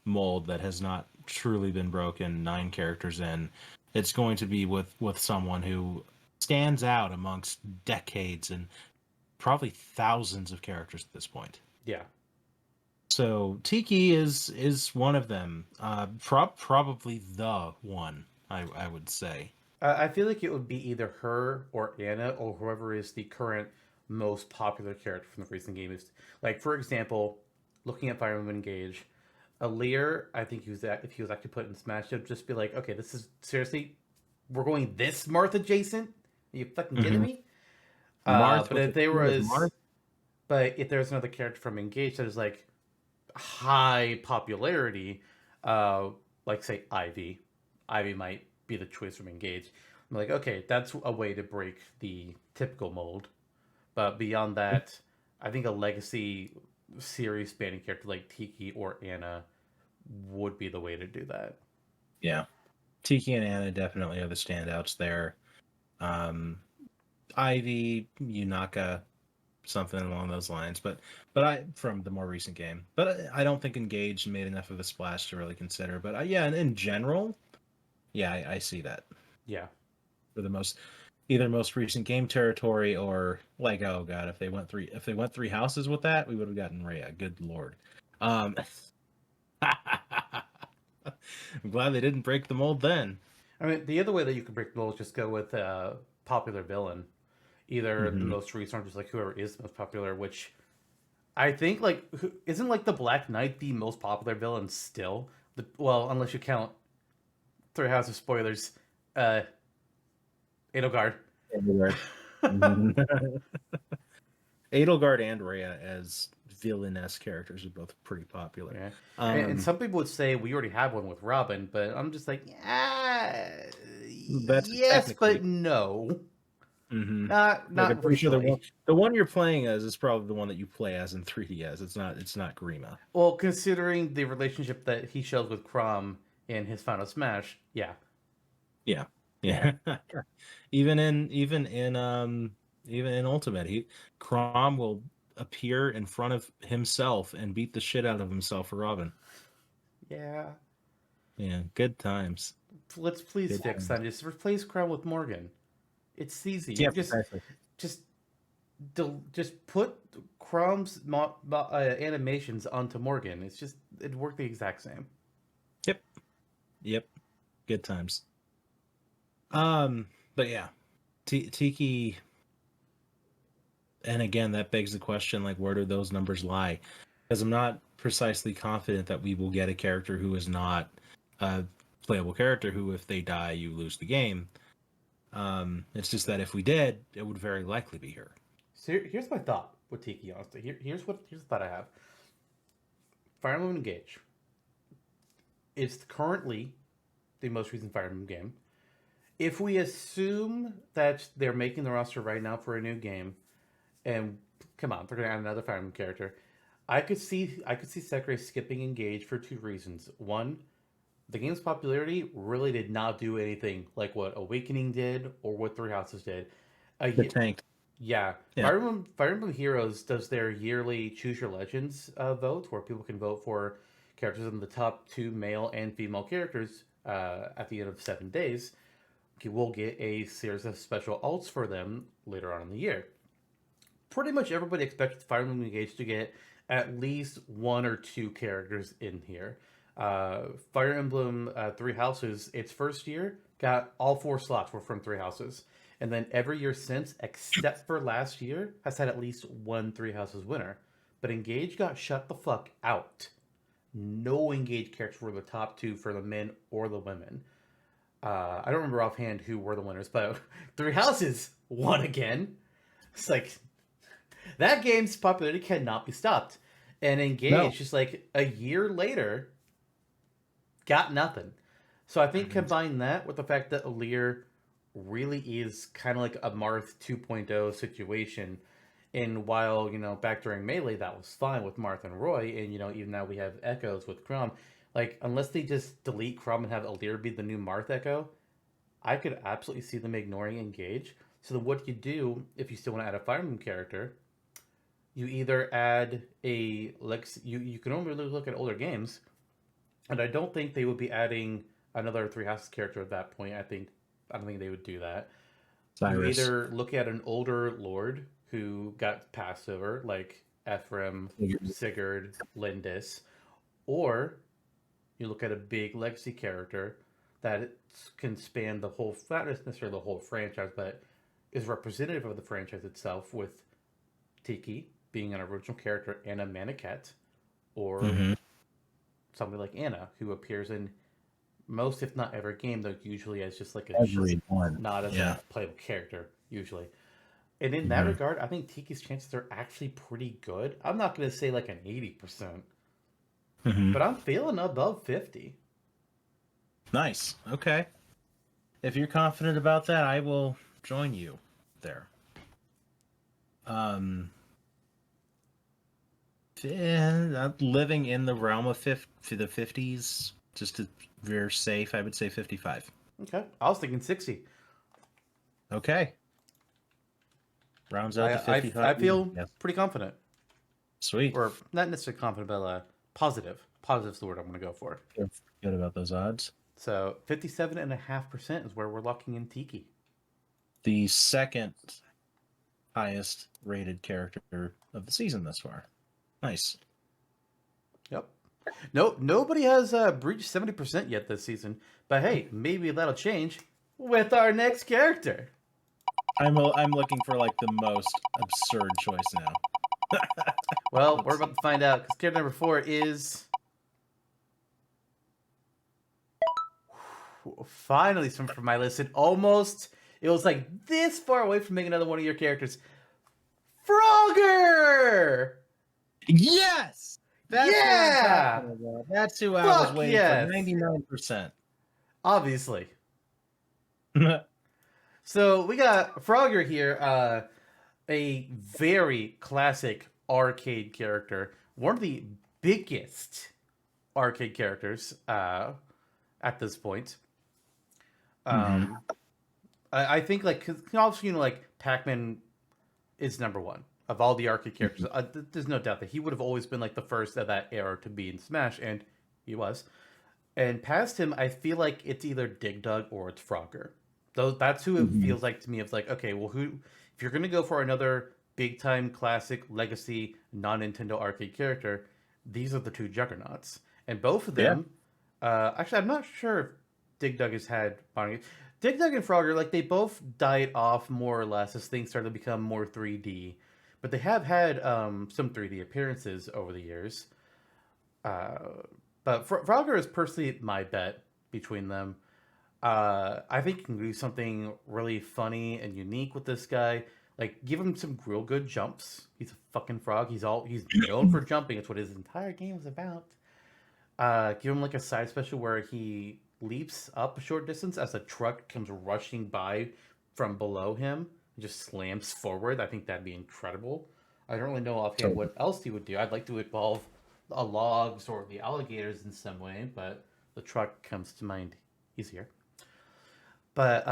mold that has not truly been broken 9 characters in, it's going to be with someone who stands out amongst decades and probably thousands of characters at this point. Yeah. So Tiki is one of them. Probably the one I would say. I feel like it would be either her or Anna or whoever is the current most popular character from the recent games. Like for example, looking at Fire Emblem Engage, Alear, I think if he was actually put in Smash, it'd just be like, okay, this is seriously, we're going this Marth adjacent. Are you fucking kidding Mm-hmm. me? Marth But with if the there Q of was, Marth. but if there's another character from Engage that is like high popularity, uh, like say Ivy might be the choice from Engage. I'm like, okay, that's a way to break the typical mold. But beyond that, I think a legacy series spanning character like Tiki or Anna would be the way to do that. Yeah, Tiki and Anna definitely are the standouts there. Um, Ivy, Yunaka, something along those lines. But I from the more recent game. But I don't think Engage made enough of a splash to really consider. But yeah, in general, yeah, I see that Yeah. for the either most recent game territory or like oh god, if they went 3 houses with that, we would have gotten Rhea. Good lord. Um, I'm glad they didn't break the mold then. I mean, the other way that you could break the mold is just go with a popular villain. Either the Mm-hmm. most recent or just like whoever is the most popular, which I think like isn't like the Black Knight the most popular villain still? Well, unless you count Three Houses spoilers, uh, Edelgard. Edelgard. Mhm. Edelgard and Rhea as villainess characters are both pretty popular. Yeah, and Um, some people would say we already have one with Robin, but I'm just like, yeah, that's yes, technically. but no, Mm-hmm. Like I'm not pretty sure really. the one you're playing as is probably the one that you play as in 3DS. It's not Grima. Well, considering the relationship that he shows with Crom in his Final Smash, yeah, Yeah, yeah, yeah. even in even in even in Ultimate, he Crom will appear in front of himself and beat the shit out of himself for Robin. yeah. Yeah, good times. Let's please Good fix times. that. Just replace Crom with Morgan. It's easy. Yeah, You precisely. just just put Crom's animations onto Morgan. It'd work the exact same. Yep. Yep. Good times. But yeah, Tiki, and again, that begs the question: like, where do those numbers lie? Because I'm not precisely confident that we will get a character who is not a playable character. Who, if they die, you lose the game. It's just that if we did, it would very likely be her. So here's my thought with Tiki. Honestly, here's the thought I have. Fire Emblem Engage. It's currently the most recent Fire Emblem game. If we assume that they're making the roster right now for a new game, and come on, they're gonna add another Fire Emblem character, I could see Sakurai skipping Engage for two reasons. One, the game's popularity really did not do anything like what Awakening did or what Three Houses did. The A, tank. Yeah, Yeah. Fire Emblem Heroes does their yearly Choose Your Legends vote, where people can vote for characters in the top two male and female characters at the end of 7 days. You will get a series of special alts for them later on in the year. Pretty much everybody expects Fire Emblem Engage to get at least one or two characters in here. Fire Emblem Three Houses, its first year, got all four slots were from Three Houses. And then every year since, except for last year, has had at least one Three Houses winner. But Engage got shut the fuck out. No Engage characters were the top two for the men or the women. I don't remember offhand who were the winners, but Three Houses won again. It's like that game's popularity cannot be stopped. And No. Engage, just like a year later, got nothing. So I think Mhm. combine that with the fact that Alir really is kind of like a Marth 2.0 situation. And while, back during Melee, that was fine with Marth and Roy, and, even now we have Echoes with Crom, like, unless they just delete Crom and have Alir be the new Marth Echo, I could absolutely see them ignoring Engage. So then what you do, if you still want to add a Fire Emblem character, you either add you can only really look at older games, and I don't think they would be adding another Three Houses character at that point. I don't think they would do that. You Cyrus. either look at an older lord who got passed over, like Ephraim, Sigurd, Lindis, or you look at a big legacy character that can span the whole, not necessarily the whole franchise, but is representative of the franchise itself, with Tiki being an original character and a Maniket, or Hmm. somebody like Anna, who appears in most, if not every game, though usually as just like Every one. not as Yeah. a playable character, usually. And in that Hmm. regard, I think Tiki's chances are actually pretty good. I'm not going to say like an 80%, Hmm. but I'm feeling above 50. Nice. Okay. If you're confident about that, I will join you there. Um, living in the realm of the 50s, just to veer safe, I would say 55. Okay. I was thinking 60. Okay. Rounds out I, to I, 55. I feel Yes. pretty confident. Sweet. Or not necessarily confident, but positive. Positive's the word I'm going to go for. Feel good about those odds. So 57.5% is where we're locking in Tiki. The second highest rated character of the season thus far. Nice. Yep. No, nobody has breached 70% yet this season. But hey, maybe that'll change with our next character. I'm looking for like the most absurd choice now. Well, Let's we're about to find out because character number 4 is finally something from my list. It was like this far away from making another one of your characters. Frogger! Yes! That's what I'm Yeah! talking about. That's who I was Fuck waiting for. yes! 99%. Obviously. So we got Frogger here, a very classic arcade character. One of the biggest arcade characters at this point. Mhm. I think like cause obviously like Pac-Man is number one of all the arcade characters. There's no doubt that he would have always been like the first of that era to be in Smash, and he was. And past him, I feel like it's either Dig Dug or it's Frogger. That's who it Mhm. feels like to me. It's like, okay, well, who? If you're gonna go for another big time classic legacy non Nintendo arcade character, these are the two juggernauts, and both of Yeah. them. Actually, I'm not sure if Dig Dug has had bonding. Dig Dug and Frogger, like they both died off more or less as things started to become more 3D, but they have had some 3D appearances over the years. Uh, but Frogger is personally my bet between them. I think you can do something really funny and unique with this guy. Like, give him some real good jumps. He's a fucking frog. He's known for jumping. It's what his entire game is about. Give him like a side special where he leaps up a short distance as a truck comes rushing by from below him and just slams forward. I think that'd be incredible. I don't really know offhand Totally. what else he would do. I'd like to involve a logs or the alligators in some way, but the truck comes to mind easier. But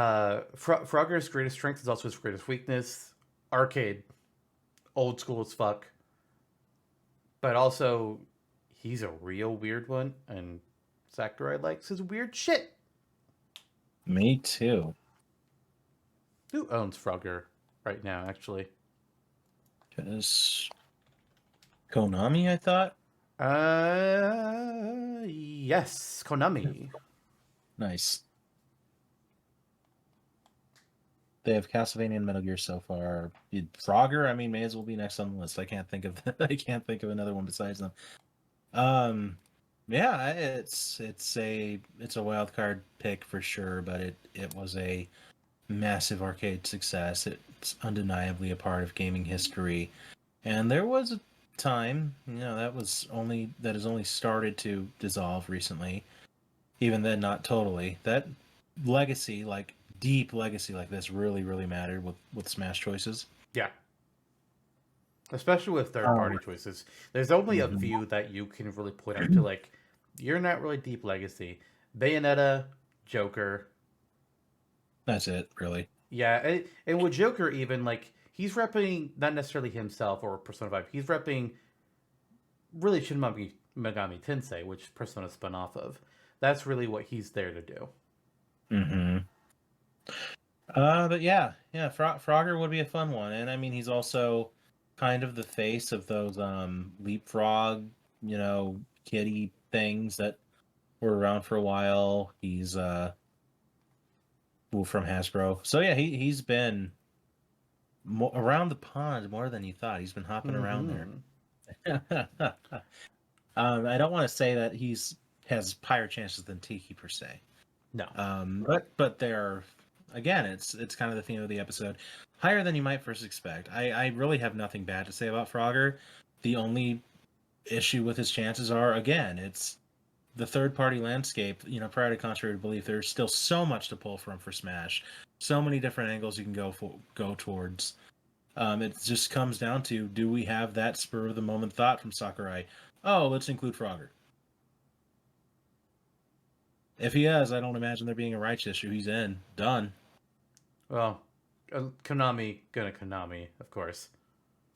Frogger's greatest strength is also his greatest weakness. arcade, old school as fuck. But also, he's a real weird one, and Sakurai likes his weird shit. Me too. Who owns Frogger right now, actually? Because Konami, I thought. Yes, Konami. Nice. They have Castlevania and Metal Gear so far. Frogger, I mean, may as well be next on the list. I can't think of another one besides them. Yeah, it's a wild card pick for sure, but it was a massive arcade success. It's undeniably a part of gaming history, and there was a time, that has only started to dissolve recently. Even then, not totally. That legacy, like deep legacy like this, really really mattered with Smash choices. Yeah. Especially with third-party choices. There's only a Mhm. few that you can really point out to, like, you're not really deep legacy. Bayonetta, Joker. That's it, really. Yeah, and with Joker even, like, he's repping not necessarily himself or Persona 5. He's repping really Shin Megami Tensei, which Persona spun off of. That's really what he's there to do. Mm-hmm. But yeah, Frogger would be a fun one, and I mean he's also kind of the face of those leapfrog, kitty things that were around for a while. He's from Hasbro, so yeah, he's been around the pond more than you thought. He's been hopping around there. I don't want to say that has higher chances than Tiki per se. No. But they're, again, it's kind of the theme of the episode. Higher than you might first expect. I really have nothing bad to say about Frogger. The only issue with his chances are, again, it's the third-party landscape. Prior to contrary to belief, there's still so much to pull from for Smash. So many different angles you can go towards. It just comes down to, do we have that spur of the moment thought from Sakurai? Oh, let's include Frogger. If he has, I don't imagine there being a rights issue. He's in. Done. Well, Konami gonna Konami, of course.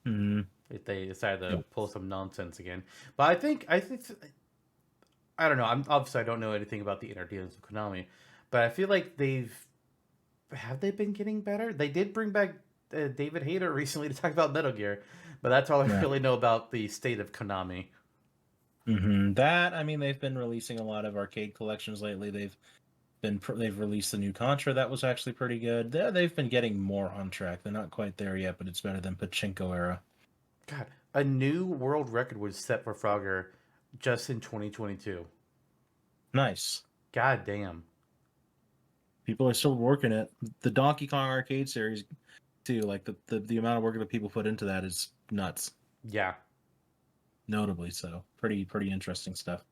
Mm-hmm. If they decide to pull some nonsense again. But I think I don't know. I don't know anything about the inner dealings of Konami, but I feel like they been getting better? They did bring back David Hayter recently to talk about Metal Gear, but that's all I really know about the state of Konami. Mm-hmm. I mean, they've been releasing a lot of arcade collections lately. They've released the new Contra that was actually pretty good. They've been getting more on track. They're not quite there yet, but it's better than Pachinko era. God, a new world record was set for Frogger just in 2022. Nice. God damn. People are still working it. The Donkey Kong arcade series too. Like the amount of work that people put into that is nuts. Yeah. Notably so. Pretty interesting stuff.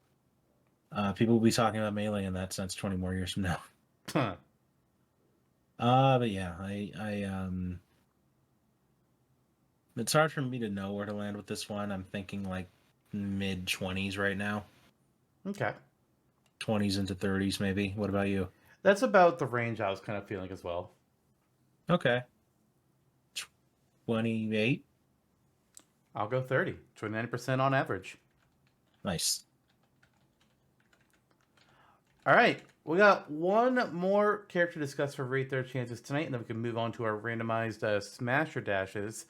People will be talking about Melee in that sense 20 more years from now. Huh. But yeah, it's hard for me to know where to land with this one. I'm thinking like mid-20s right now. Okay. 20s into 30s maybe. What about you? That's about the range I was kind of feeling as well. Okay. 28? I'll go 30. 29% on average. Nice. All right. We got one more character to discuss for Rate Their Chances tonight, and then we can move on to our randomized Smasher Dashes.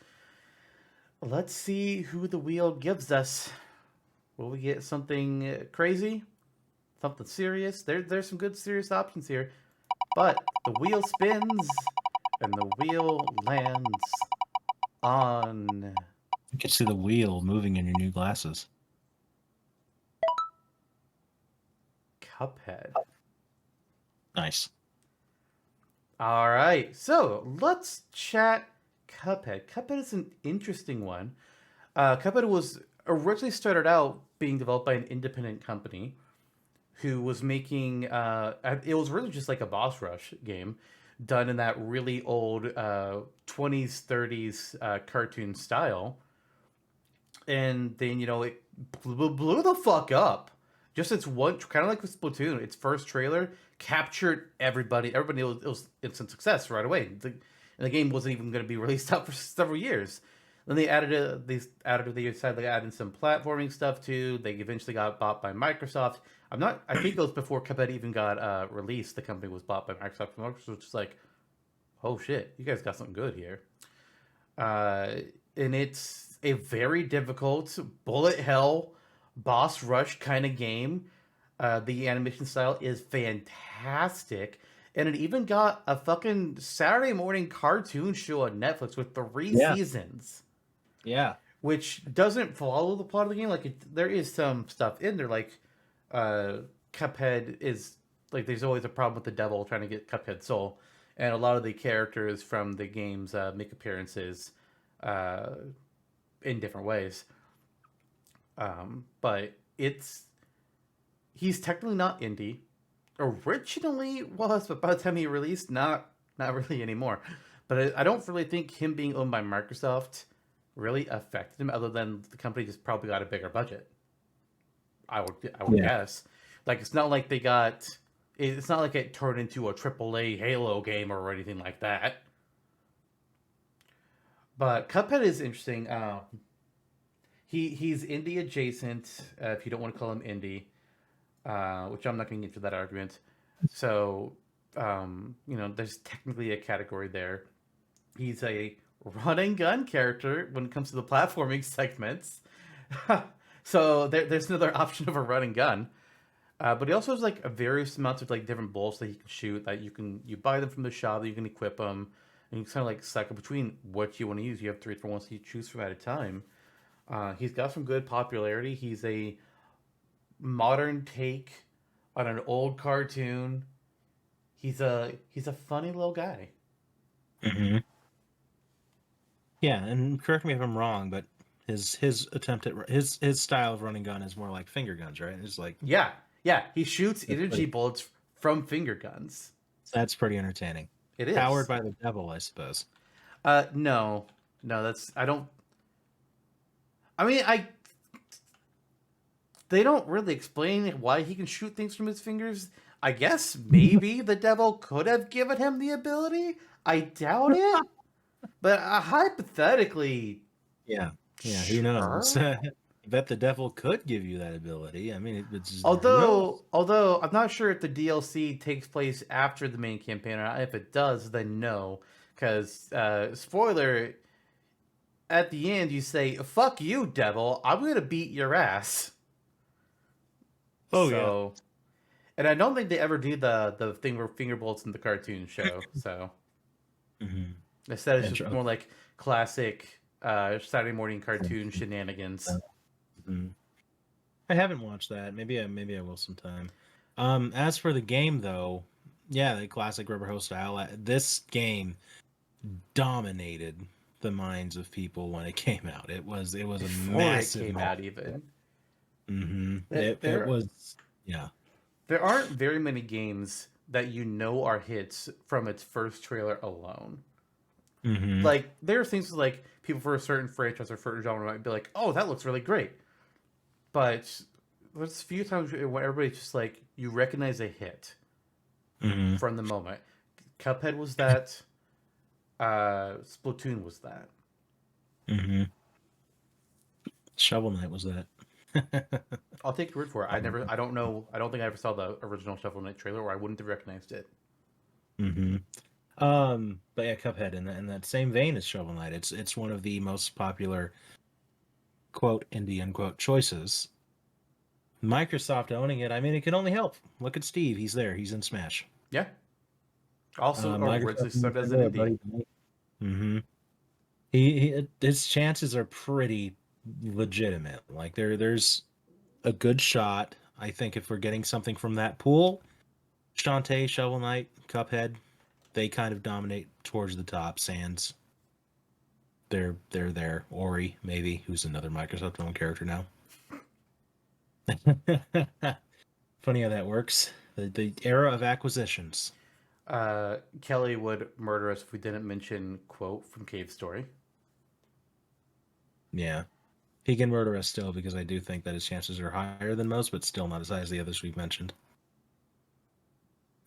Let's see who the wheel gives us. Will we get something crazy? Something serious? There's some good serious options here. But the wheel spins, and the wheel lands on... You can see the wheel moving in your new glasses. Cuphead. Nice. All right, so let's chat Cuphead. Cuphead is an interesting one. Cuphead was originally started out being developed by an independent company who was making... it was really just like a boss rush game done in that really old 20s, 30s cartoon style. And then, it blew the fuck up. Just its one, kind of like with Splatoon, its first trailer captured everybody. Everybody, it was instant success right away. and the game wasn't even going to be released out for several years. Then they decided to add in some platforming stuff too. They eventually got bought by Microsoft. I think it was before Cuphead even got released. The company was bought by Microsoft. Microsoft was just like, oh shit, you guys got something good here. Uh, and it's a very difficult bullet hell boss rush kind of game. The animation style is fantastic. And it even got a fucking Saturday morning cartoon show on Netflix with 3 seasons, Yeah. which doesn't follow the plot of the game. There is some stuff in there, like uh, Cuphead is like there's always a problem with the devil trying to get Cuphead's soul, and a lot of the characters from the games make appearances uh, in different ways. But he's technically not indie. Originally was, but by the time he released, not really anymore. But I don't really think him being owned by Microsoft really affected him, other than the company just probably got a bigger budget. I would guess. Like it's not like they got. It's not like it turned into a AAA Halo game or anything like that. But Cuphead is interesting. He's indie adjacent, if you don't want to call him indie, which I'm not going to get into that argument. So, there's technically a category there. He's a run and gun character when it comes to the platforming segments. So there's another option of a run and gun. But he also has like a various amounts of like different bullets that he can shoot that you buy them from the shop that you can equip them, and you kind of like cycle between what you want to use. You have 3 different ones that you choose from at a time. He's got some good popularity. He's a modern take on an old cartoon. He's a funny little guy. Mm-hmm. Yeah, and correct me if I'm wrong, but his attempt at his style of running gun is more like finger guns, right? It's like Yeah, he shoots energy bullets from finger guns. that's pretty entertaining. It is Powered by the devil, I suppose. no, that's I don't. I mean, they don't really explain why he can shoot things from his fingers. I guess maybe the devil could have given him the ability. I doubt it, but hypothetically, Yeah, who knows? sure. I bet the devil could give you that ability. I mean, it's just, who knows? Although I'm not sure if the DLC takes place after the main campaign or not. If it does, then no, because spoiler. At the end, you say, "Fuck you, devil! I'm gonna beat your ass." Oh So, and I don't think they ever do the thing where finger bolts in the cartoon show. So yeah. Mm-hmm. instead, it's just more like classic Saturday morning cartoon shenanigans. Mm-hmm. I haven't watched that. Maybe I will sometime. As for the game, though, yeah, the classic rubber hose style. This game dominated the minds of people when it came out. It was a Before massive. it came out, even. Mm-hmm. There, It was, yeah. there aren't very many games that are hits from its first trailer alone. Mm-hmm. Like there are things like people for a certain franchise or certain genre might be like, "Oh, that looks really great," but there's a few times where everybody's just like, you recognize a hit Mm-hmm. from the moment. Cuphead was that. Splatoon was that. Mm-hmm. Shovel Knight was that. I'll take your word for it. I don't know. I don't think I ever saw the original Shovel Knight trailer, or I wouldn't have recognized it. Mm-hmm. But yeah, Cuphead in that same vein as Shovel Knight. It's one of the most popular quote indie unquote choices. Microsoft owning it. I mean, it can only help. Look at Steve. He's there. He's in Smash. Yeah. Also, originally started as an indie. Mm-hmm. His chances are pretty legitimate. Like there's a good shot. I think if we're getting something from that pool, Shantae, Shovel Knight, Cuphead, they kind of dominate towards the top. Sans, they're there. Ori, maybe, who's another Microsoft owned character now. Funny how that works. The era of acquisitions. Kelly would murder us if we didn't mention quote from Cave Story. Yeah. He can murder us still because I do think that his chances are higher than most, but still not as high as the others we've mentioned.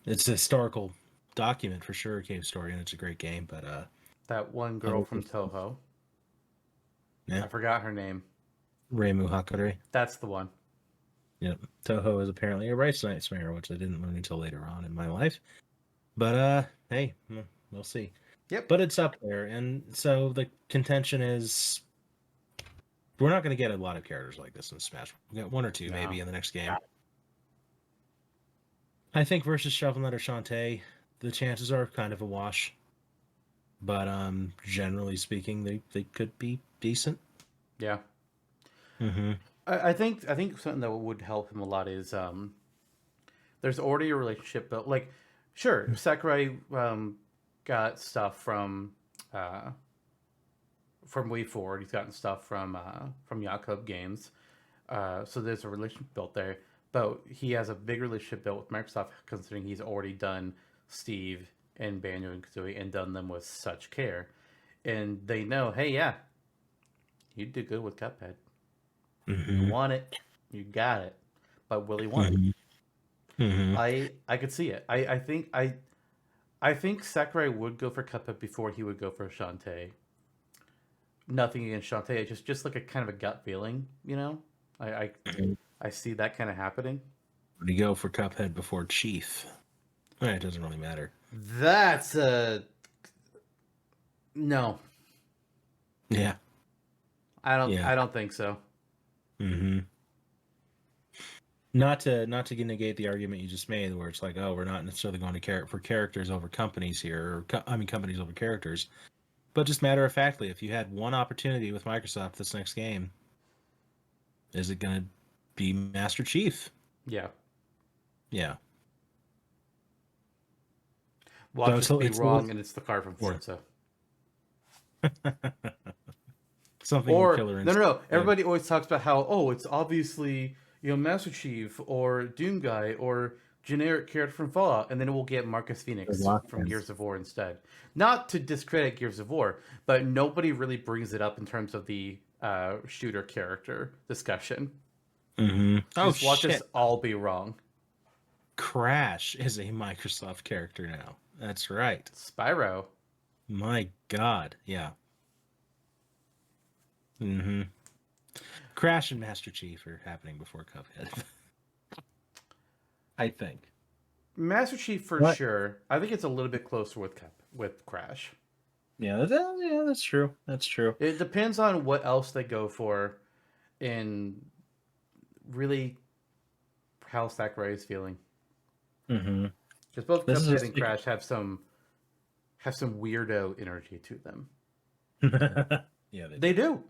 It's a historical document for sure, Cave Story, and it's a great game, but That one girl from Toho. Yeah. I forgot her name. Reimu Hakare. That's the one. Yep. Toho is apparently a rice nightmare, which I didn't learn until later on in my life. But hey, we'll see. Yep. But it's up there, and so the contention is we're not going to get a lot of characters like this in Smash. We got one or two maybe in the next game. I think versus Shovel Knight or Shantae, the chances are kind of a wash. But generally speaking, they could be decent. Yeah. Mm-hmm. I think something that would help him a lot is there's already a relationship built. Like, sure, Sakurai got stuff from Way Forward. He's gotten stuff from Yakob Games. So there's a relationship built there. But he has a big relationship built with Microsoft, considering he's already done Steve and Banjo and Kazooie and done them with such care. And they know, hey, yeah, you do good with Cuphead. Mm-hmm. You want it, you got it. But will he want it? Mm-hmm. I could see it. I think Sakurai would go for Cuphead before he would go for Shantae. Nothing against Shantae, just like a kind of a gut feeling, you know. I see that kind of happening. Would he go for Cuphead before Chief? It doesn't really matter. That's no. Yeah. I don't think so. Mm-hmm. Not to negate the argument you just made, where it's like, oh, we're not necessarily going to for characters over companies here, or companies over characters, but just matter of factly, if you had one opportunity with Microsoft this next game, is it going to be Master Chief? Yeah. Yeah. Well, I'll just be wrong, and it's the car from Forza. Something or killer. No. Everybody always talks about how it's obviously Master Chief or Doom Guy or generic character from Fallout, and then we'll get Marcus Phoenix from Gears of War instead. Not to discredit Gears of War, but nobody really brings it up in terms of the shooter character discussion. Mm-hmm. Just watch us all be wrong. Crash is a Microsoft character now. That's right. Spyro. My God, yeah. Mm-hmm. Crash and Master Chief are happening before Cuphead. I think. Master Chief for sure. I think it's a little bit closer with Crash. Yeah, that's true. That's true. It depends on what else they go for, and really how Sakurai is feeling. Mm-hmm. Because both Cuphead and Crash have some weirdo energy to them. Yeah, they do.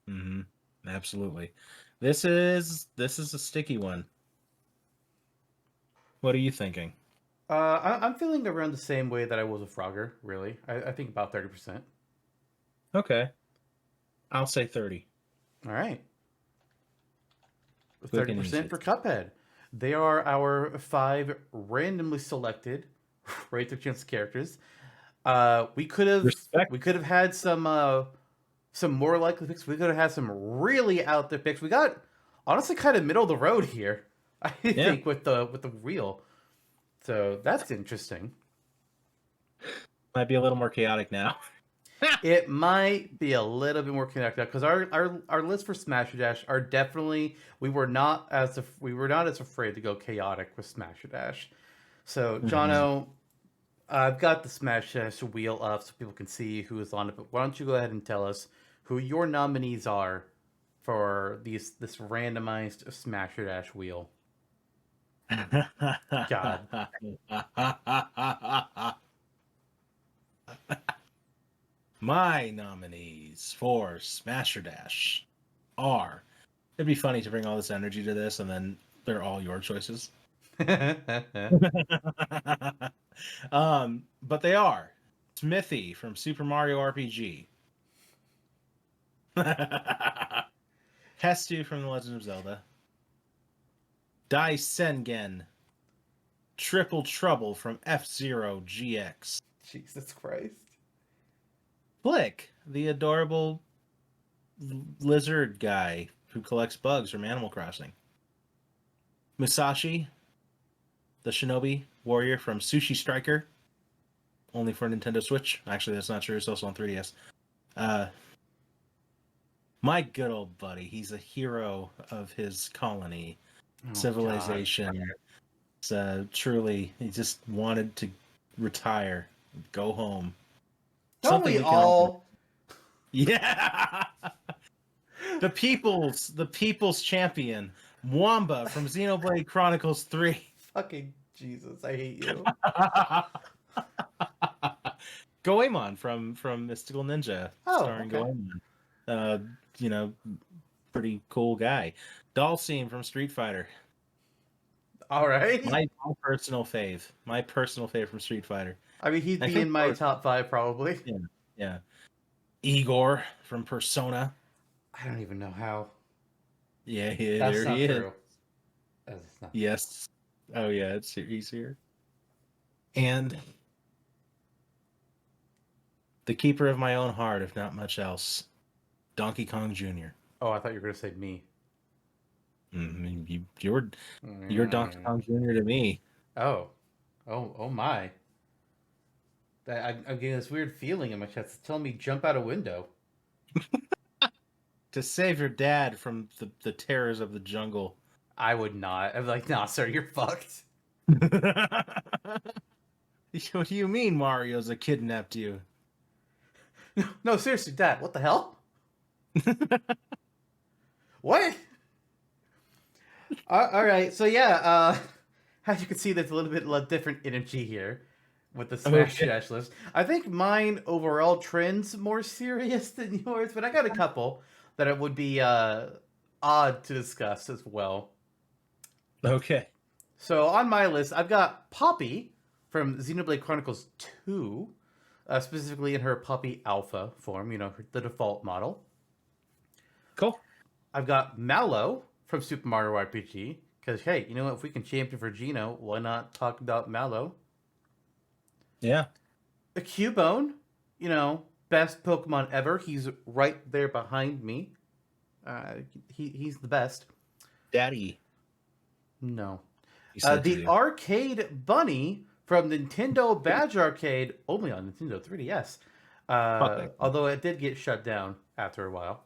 Mm-hmm. Absolutely. This is a sticky one. What are you thinking? I'm feeling around the same way that I was with Frogger, really. I think about 30%. Okay. I'll say 30. All right. 30% for Cuphead. They are our 5 randomly selected rate their chance characters. We could have had some more likely picks. We could have had some really out there picks. We got honestly kind of middle of the road here, I think, with the wheel. So that's interesting. Might be a little more chaotic now. It might be a little bit more connected because our list for Smash Dash are definitely we were not as afraid to go chaotic with Smash Dash. So Jonno, I've got the Smash Dash wheel up so people can see who is on it. But why don't you go ahead and tell us who your nominees are for this randomized Smash Dash wheel? God. My nominees for Smasher Dash are... It'd be funny to bring all this energy to this and then they're all your choices. But they are Smithy from Super Mario RPG, Hestu from The Legend of Zelda, Dai Sengen, Triple Trouble from F-Zero GX. Jesus Christ. Flick, the adorable lizard guy who collects bugs from Animal Crossing. Musashi, the shinobi warrior from Sushi Striker. only for Nintendo Switch. Actually, that's not true. It's also on 3DS. My good old buddy. He's a hero of his colony, Oh, civilization. It's, truly, he just wanted to retire, go home. Don't Something we we can all. all? Yeah. The people's champion, Wamba from Xenoblade Chronicles 3. Fucking Jesus, I hate you. Goemon from Mystical Ninja, starring okay. Goemon. Pretty cool guy. Dalsim from Street Fighter. All right. My personal fave. My personal fave from Street Fighter. I mean, he'd I be think in my top 5 probably. Yeah. Igor from Persona. I don't even know how. Yeah, That's there not he true. is. That's not Yes. Oh yeah, he's here. And the keeper of my own heart, if not much else, Donkey Kong Jr. Oh, I thought you were gonna say me. You're Donkey Kong Jr. to me. Oh my! I'm getting this weird feeling in my chest. It's telling me jump out a window. To save your dad from the terrors of the jungle. I would not. I'm like, nah, sir, you're fucked. What do you mean Mario's kidnapped you? No, seriously, Dad, what the hell? What? All right, so yeah, as you can see, there's a little bit different energy here with the Smash Dash list. I think mine overall trends more serious than yours, but I got a couple that it would be odd to discuss as well. Okay. So on my list, I've got Poppy from Xenoblade Chronicles 2, specifically in her Poppy Alpha form, the default model. Cool. I've got Mallow from Super Mario RPG, because, hey, you know what? If we can champion for Geno, why not talk about Mallow? Yeah. A Cubone, best Pokemon ever. He's right there behind me. He's the best. Daddy. No. The Arcade Bunny from Nintendo Badge Arcade, only on Nintendo 3DS. Although it did get shut down after a while.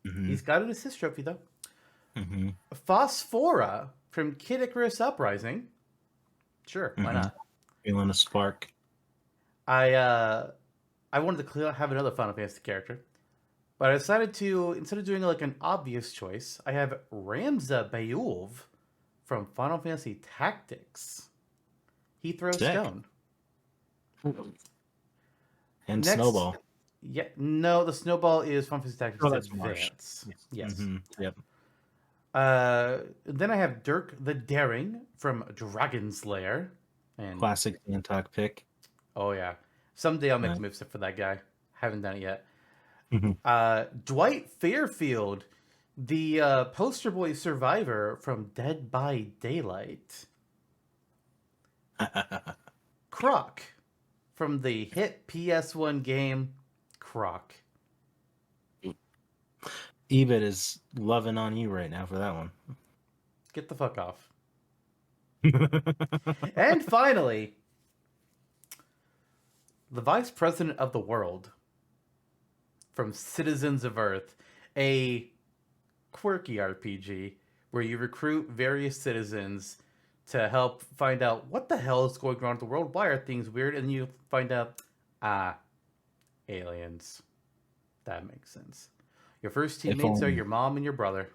Mm-hmm. He's got an assist trophy, though. Mm-hmm. Phosphora from Kid Icarus Uprising. Sure, why not? Feeling a spark. I wanted to have another Final Fantasy character. But I decided to, instead of doing like an obvious choice, I have Ramza Bayulv from Final Fantasy Tactics. He throws stone. And Next, Snowball. Yeah, no, the Snowball is Final Fantasy Tactics Advance. Marsh. Yes. Mm-hmm. Yep. Then I have Dirk the Daring from Dragon's Lair. And classic Zantok pick. Oh yeah. Someday I'll make a moveset for that guy. Haven't done it yet. Mm-hmm. Dwight Fairfield, the poster boy survivor from Dead by Daylight. Croc from the hit PS1 game Croc. Ebit is loving on you right now for that one. Get the fuck off. And finally, the Vice President of the World from Citizens of Earth, a quirky RPG where you recruit various citizens to help find out what the hell is going on in the world, why are things weird, and you find out, aliens. That makes sense. Your first teammates are your mom and your brother.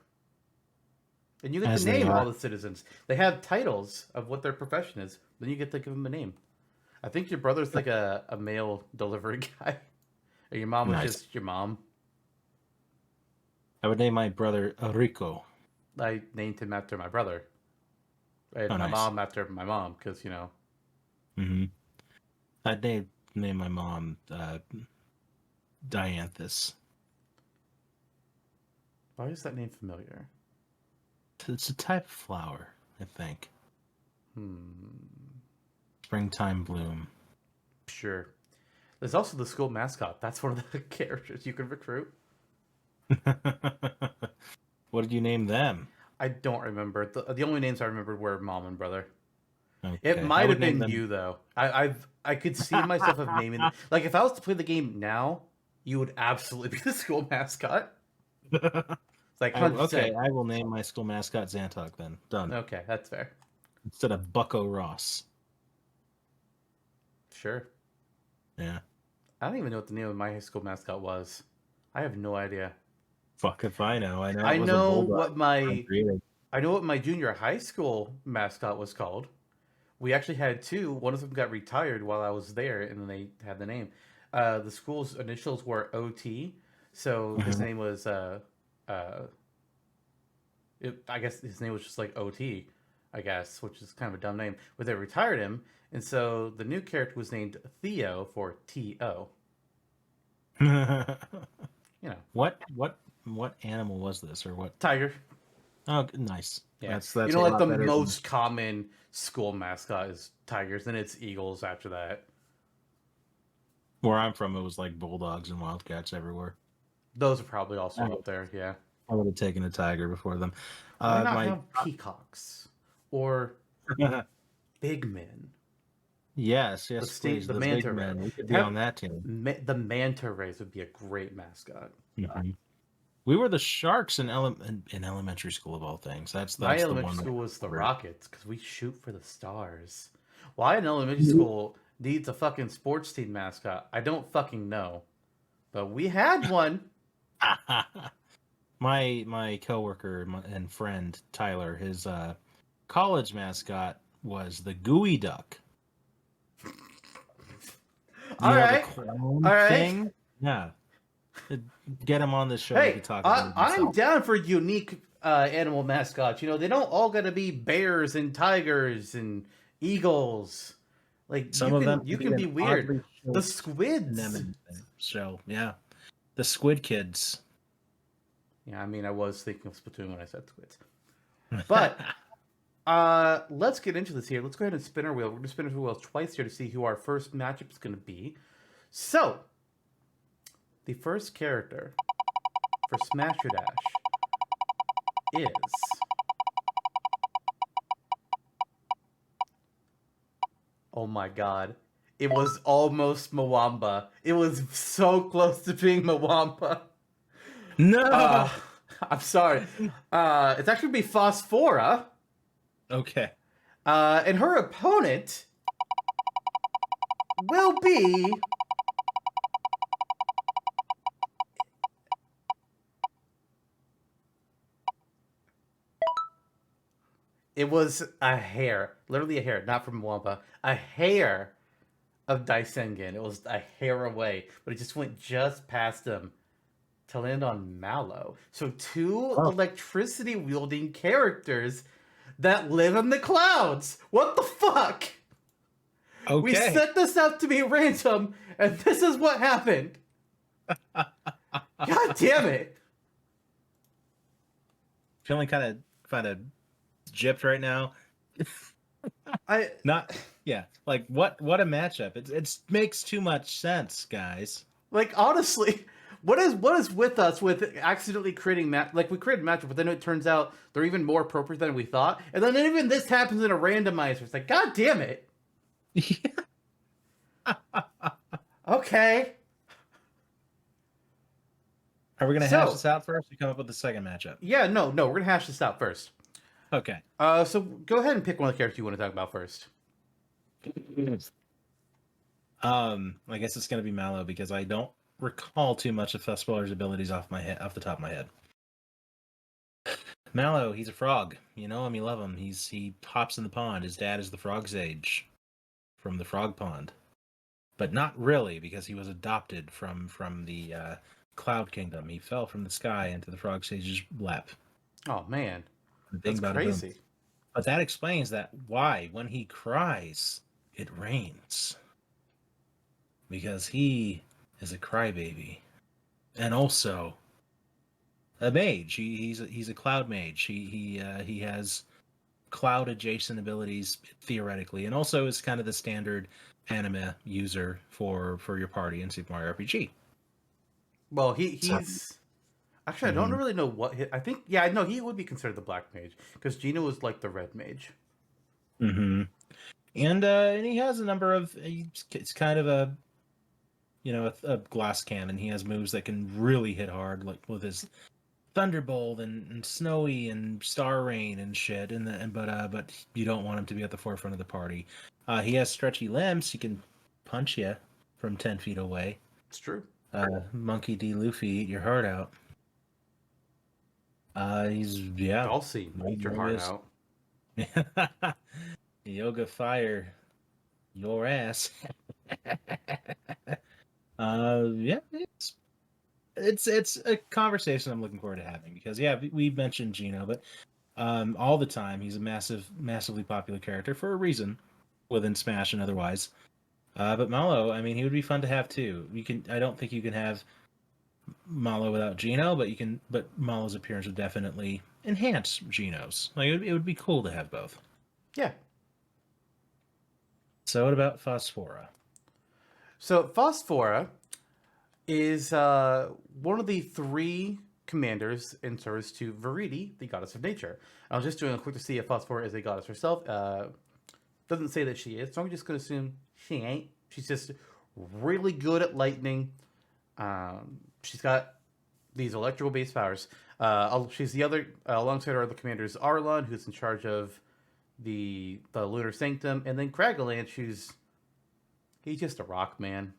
And you get to name all the citizens. They have titles of what their profession is. Then you get to give them a name. I think your brother's like a mail delivery guy. Or your mom was just your mom. I would name my brother Rico. I named him after my brother. And my mom after my mom, because, Mm-hmm. I'd name my mom Dianthus. Why is that name familiar? It's a type of flower, I think. Springtime bloom. Sure. There's also the school mascot. That's one of the characters you can recruit. What did you name them? I don't remember. The only names I remembered were mom and brother. It Okay, I might would have name been them. you though. I could see myself of naming like if I was to play the game now, you would absolutely be the school mascot. It's like Okay, 100%. I will name my school mascot Zantok then. Done. Okay, that's fair. Instead of Bucko Ross. Sure. Yeah. I don't even know what the name of my high school mascot was. I have no idea. Fuck if I know. I know I it was a know bulldog. what my junior high school mascot was called. We actually had two. One of them got retired while I was there, and then they had the name. The school's initials were OT, so his name was uh, I guess his name was just like OT, I guess, which is kind of a dumb name. But they retired him, and so the new character was named Theo for TO. You know, What animal was this or what? tiger. Oh, nice. Yeah, That's a like lot the better than most common school mascot is tigers, then it's eagles after that. where I'm from. It was like bulldogs and wildcats everywhere. Those are probably also I, up there. Yeah. I would have taken a tiger before them. Why not My have peacocks or big men? yes, please. The The big manta ray. men. We could be on that team. The manta rays would be a great mascot. Mhm. We were the sharks in elementary school of all things. That's My the elementary one. school was the Rockets because we shoot for the stars. Why an elementary school needs a fucking sports team mascot? I don't fucking know, but we had one. My coworker and friend Tyler, his college mascot was the Gooey Duck. All right, the clown all right. thing? Yeah. Get him on the show. Hey, We could talk about I'm down for unique animal mascots. You know, they don't all gotta be bears and tigers and eagles. Like some of them you can be weird. The squids. So yeah, the Squid Kids. Yeah, I mean, I was thinking of Splatoon when I said squids. But let's get into this here. Let's go ahead and spin our wheel. We're gonna spin our wheels twice here to see who our first matchup is gonna be. So, the first character for Smash Your Dash is oh my god. It was almost Mwamba. It was so close to being Mwamba. No. I'm sorry. It's actually be Phosphora. Okay. And her opponent will be it was a hair, literally a hair, not from Wampa, a hair of Daisengen. It was a hair away, but it just went just past him to land on Mallow. So two electricity wielding characters that live in the clouds. What the fuck? Okay. We set this up to be random, and this is what happened. God damn it. Feeling kind of gypped right now. Like what a matchup. It makes too much sense, guys. Like honestly, what is with us with accidentally creating like we created a matchup, but then it turns out they're even more appropriate than we thought, and then even this happens in a randomizer. It's like, god damn it. Okay. Are we gonna hash this out first or come up with the second matchup? Yeah, no, we're gonna hash this out first. Okay. So go ahead and pick one of the characters you want to talk about first. I guess it's gonna be Mallow because I don't recall too much of Phosphor's abilities off the top of my head. Mallow, he's a frog. You know him, you love him. He hops in the pond. His dad is the frog sage from the frog pond, but not really because he was adopted from the Cloud Kingdom. He fell from the sky into the frog sage's lap. Oh man, that's crazy. But that explains that why when he cries, it rains. Because he is a crybaby, and also a mage. He's a cloud mage. He has cloud adjacent abilities theoretically, and also is kind of the standard anime user for your party in Super Mario RPG. Well, he's actually I don't really know what I think. Yeah, I know he would be considered the black mage because Gina was like the red mage. Mm-hmm. And he has a number of. It's kind of a a glass cannon. He has moves that can really hit hard, like with his Thunderbolt and Snowy and Star Rain and shit. But you don't want him to be at the forefront of the party. He has stretchy limbs. He can punch you from 10 feet away. It's true. Monkey D. Luffy, eat your heart out. He's Dulcie, eat your heart out. Yoga Fire, your ass. Yeah, it's a conversation I'm looking forward to having because we mentioned Gino, but all the time he's a massively popular character for a reason within Smash and otherwise. But Mallow, I mean, he would be fun to have too. I don't think you can have Mallow without Gino, but Mallow's appearance would definitely enhance Gino's. Like it would be cool to have both. Yeah. So what about Phosphora? So Phosphora is one of the 3 commanders in service to Viridi, the goddess of nature. I was just doing a quick to see if Phosphora is a goddess herself. Doesn't say that she is, so I'm just going to assume she ain't. She's just really good at lightning. She's got these electrical-based powers. She's the other, alongside her other commanders, Arlon, who's in charge of the Lunar Sanctum, and then Kragalanch, he's just a rock man.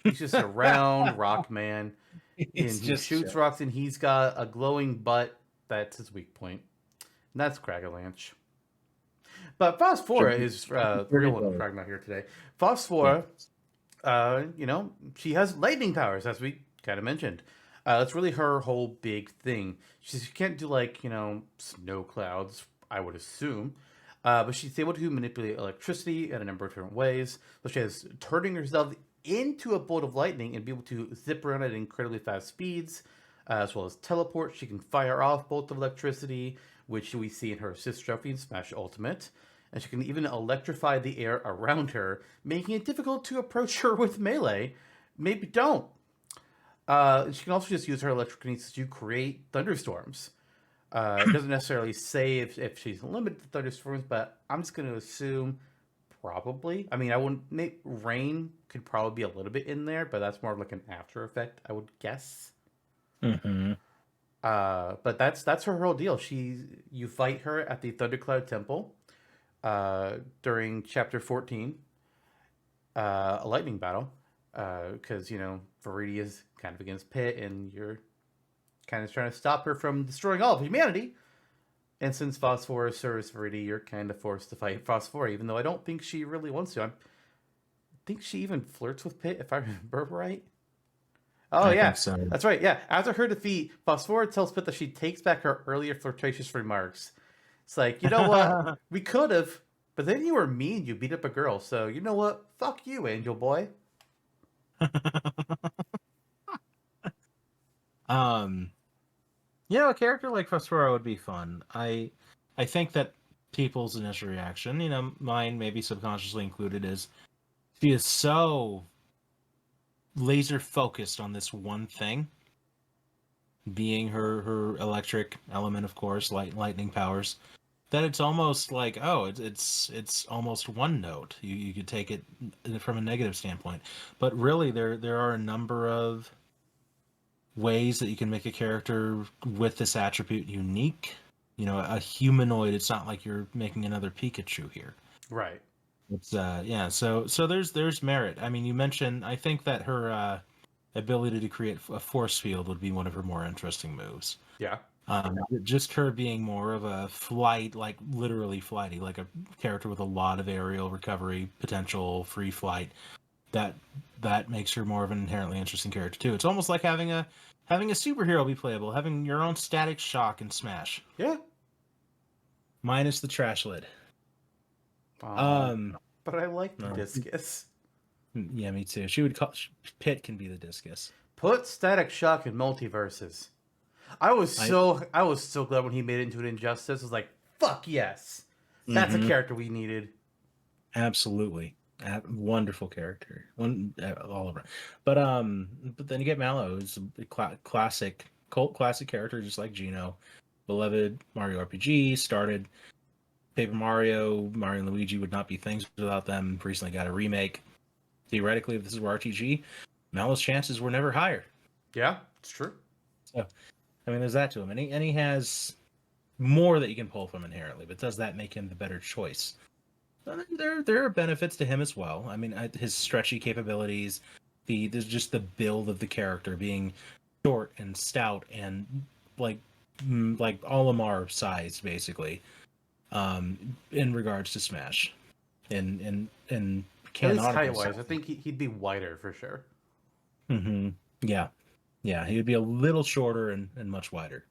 He's just a round rock man. And he shoots rocks, and he's got a glowing butt. That's his weak point. And that's Kragalanch. But Phosphora is the real one I'm talking about here today. Phosphora, she has lightning powers, as we kind of mentioned. That's really her whole big thing. She can't do, like, snow clouds, I would assume. But she's able to manipulate electricity in a number of different ways. So she has turning herself into a bolt of lightning and be able to zip around at incredibly fast speeds, as well as teleport. She can fire off bolts of electricity, which we see in her assist trophy in Smash Ultimate. And she can even electrify the air around her, making it difficult to approach her with melee. Maybe don't. She can also just use her electrokinesis to create thunderstorms. It doesn't necessarily say if she's limited to thunderstorms, but I'm just going to assume probably. I mean, I wouldn't. Rain could probably be a little bit in there, but that's more of like an after effect, I would guess. Mm-hmm. But that's her whole deal. You fight her at the Thundercloud Temple during Chapter 14, a lightning battle, because Viridi is kind of against Pit, and you're kind of trying to stop her from destroying all of humanity. And since Phosphora serves Viridi, you're kind of forced to fight Phosphora, even though I don't think she really wants to. I think she even flirts with Pit, if I remember right. Oh, I yeah. think so. That's right. Yeah. After her defeat, Phosphora tells Pit that she takes back her earlier flirtatious remarks. It's like, you know what? We could have, but then you were mean. You beat up a girl. So, you know what? Fuck you, Angel Boy. A character like Phosphora would be fun. I think that people's initial reaction, mine maybe subconsciously included, is she is so laser focused on this one thing, being her electric element, of course, lightning powers, that it's almost like, it's almost one note. You could take it from a negative standpoint, but really there are a number of ways that you can make a character with this attribute unique. A humanoid. It's not like you're making another Pikachu here. Right. It's So there's merit. I mean, you mentioned. I think that her ability to create a force field would be one of her more interesting moves. Yeah. Just her being more of a flight, like literally flighty, like a character with a lot of aerial recovery potential, free flight. That makes her more of an inherently interesting character too. It's almost like having a superhero be playable, having your own Static Shock in Smash. Yeah. Minus the trash lid. But I like the discus. Yeah, me too. She would call Pit can be the discus. Put Static Shock in multiverses. I was so glad when he made it into an Injustice. I was like, fuck yes. That's a character we needed. Absolutely. Wonderful character. All over. But then you get Mallow. It's a cult classic character, just like Gino. Beloved Mario RPG, started Paper Mario, Mario and Luigi would not be things without them. Recently got a remake. Theoretically, if this is RTG, Mallow's chances were never higher. Yeah, it's true. So, I mean, there's that to him, and he has more that you can pull from inherently. But does that make him the better choice? There are benefits to him as well. I mean, his stretchy capabilities, there's just the build of the character being short and stout and like Olimar sized, basically. In regards to Smash, and At least height wise, I think he'd be wider for sure. Mm-hmm. Yeah, he would be a little shorter and much wider.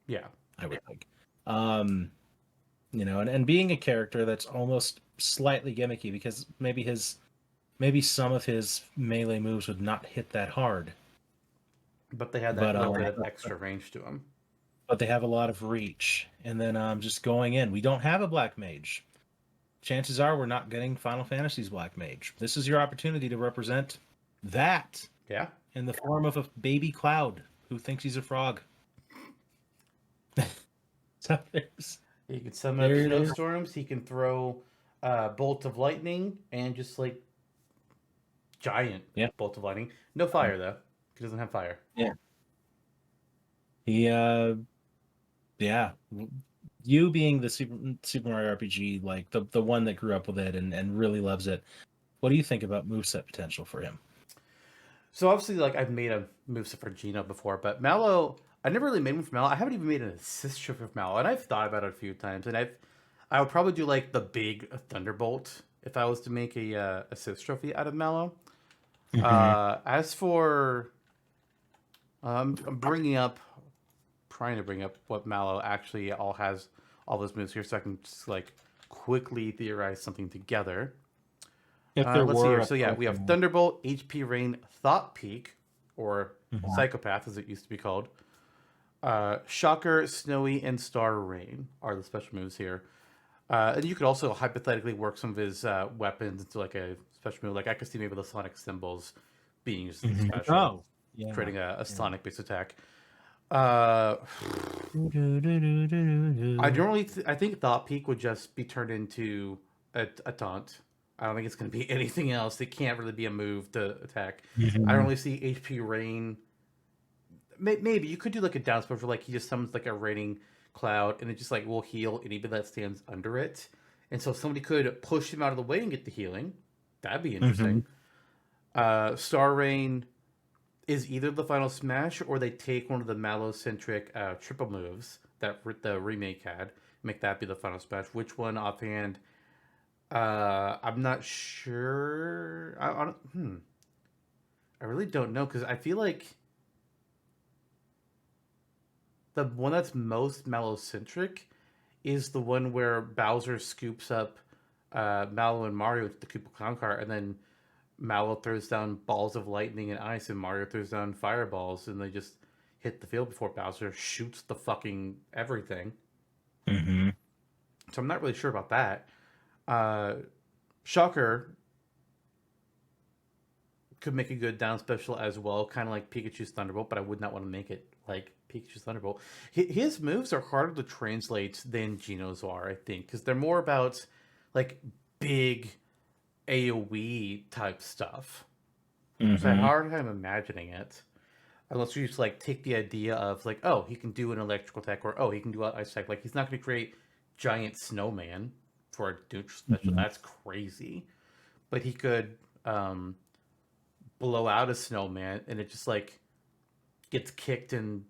Yeah, I would think. And being a character that's almost slightly gimmicky because maybe some of his melee moves would not hit that hard. But they had that little bit of extra range to them. But they have a lot of reach. And then just going in, we don't have a Black Mage. Chances are we're not getting Final Fantasy's Black Mage. This is your opportunity to represent that. Yeah. In the form of a baby Cloud who thinks he's a frog. So he can summon up snowstorms. He can throw bolts of lightning and just like giant bolts of lightning. No fire though. He doesn't have fire. Yeah. You being the Super Mario RPG, like the one that grew up with it and really loves it, what do you think about moveset potential for him? So obviously, like I've made a moveset for Gino before, but Mallow, I never really made one for Mallow. I haven't even made an assist trick with Mallow, and I've thought about it a few times. And I would probably do like the big Thunderbolt if I was to make a assist trophy out of Mallow. Mm-hmm. As for, I'm trying to bring up what Mallow actually has all those moves here, so I can just like quickly theorize something together. Let's see here. So yeah, we have Thunderbolt, HP Rain, Thought Peak, or Psychopath as it used to be called. Shocker, Snowy, and Star Rain are the special moves here. And you could also hypothetically work some of his weapons into like a special move. Like I could see maybe the Sonic symbols being used as special, creating a Sonic-based attack. I think Thought Peak would just be turned into a taunt. I don't think it's going to be anything else. It can't really be a move to attack. I don't really see HP Rain. Maybe you could do like a down spell for like he just summons like a raining cloud and it just like will heal anybody that stands under it. And so somebody could push him out of the way and get the healing. That'd be interesting. Star Rain is either the final smash or they take one of the Mallow-centric triple moves that the remake had, make that be the final smash. Which one offhand? I'm not sure. I really don't know because I feel like the one that's most Mallow-centric is the one where Bowser scoops up Mallow and Mario to the Koopa Clown Car, and then Mallow throws down balls of lightning and ice, and Mario throws down fireballs, and they just hit the field before Bowser shoots the fucking everything. Mm-hmm. So I'm not really sure about that. Shocker could make a good down special as well, kind of like Pikachu's Thunderbolt, but I would not want to make it like Pikachu's Thunderbolt. His moves are harder to translate than Gino's are, I think, because they're more about like big AoE type stuff. So I have a hard time imagining it. Unless you just like take the idea of like, oh, he can do an electrical attack, or oh, he can do an ice attack. Like he's not going to create giant snowman for a neutral special. That's crazy. But he could blow out a snowman and it just like gets kicked and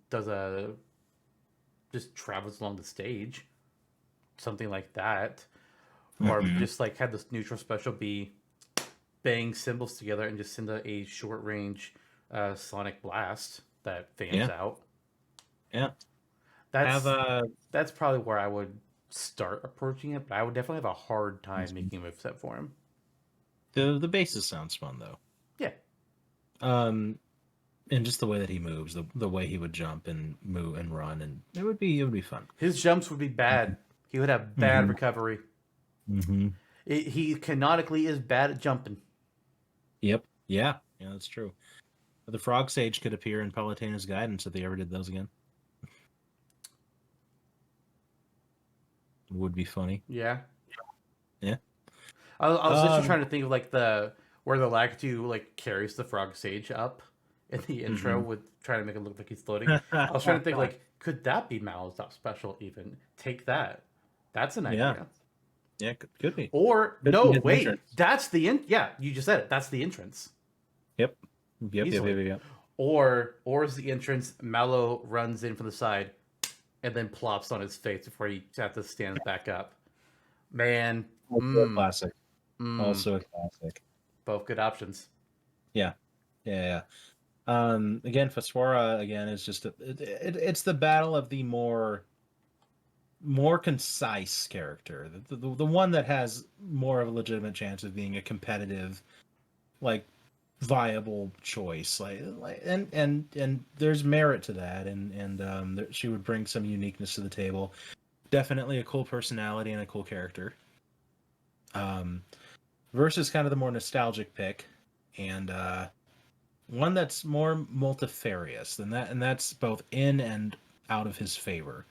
just travels along the stage. Something like that. Or just like have this neutral special be bang symbols together and just send a short range sonic blast that fans out. Yeah. That's probably where I would start approaching it, but I would definitely have a hard time making a moveset for him. The bases sounds fun though. Yeah. And just the way that he moves, the way he would jump and move and run, and it would be fun. His jumps would be bad. He would have bad recovery. He canonically is bad at jumping. Yep. Yeah, that's true. The Frog Sage could appear in Palutena's Guidance if they ever did those again. would be funny. Yeah. Yeah. I was literally Um. trying to think of like where the Lakitu like carries the frog sage up in the intro Mhm. with trying to make it look like he's floating. I was trying to think like, could that be Mallow's top special even? Take that. That's an Yeah. idea. Yeah. Could be. Or Could be no, his wait, entrance. that's the yeah, you just said it. That's the entrance. Yep. Yep. Yep. Yep. Easily. Yep. Or is the entrance Mallow runs in from the side and then plops on his face before he has to stand back up. Man, Also a classic. mm, Also a classic. both good options. Yeah. Yeah. Yeah. Again, Phosphora again is just it's the battle of the more concise character, the one that has more of a legitimate chance of being a competitive, like viable choice. And there's merit to that, and she would bring some uniqueness to the table. Definitely a cool personality and a cool character. Um, versus kind of the more nostalgic pick, and one that's more multifarious than that, and that's both in and out of his favor.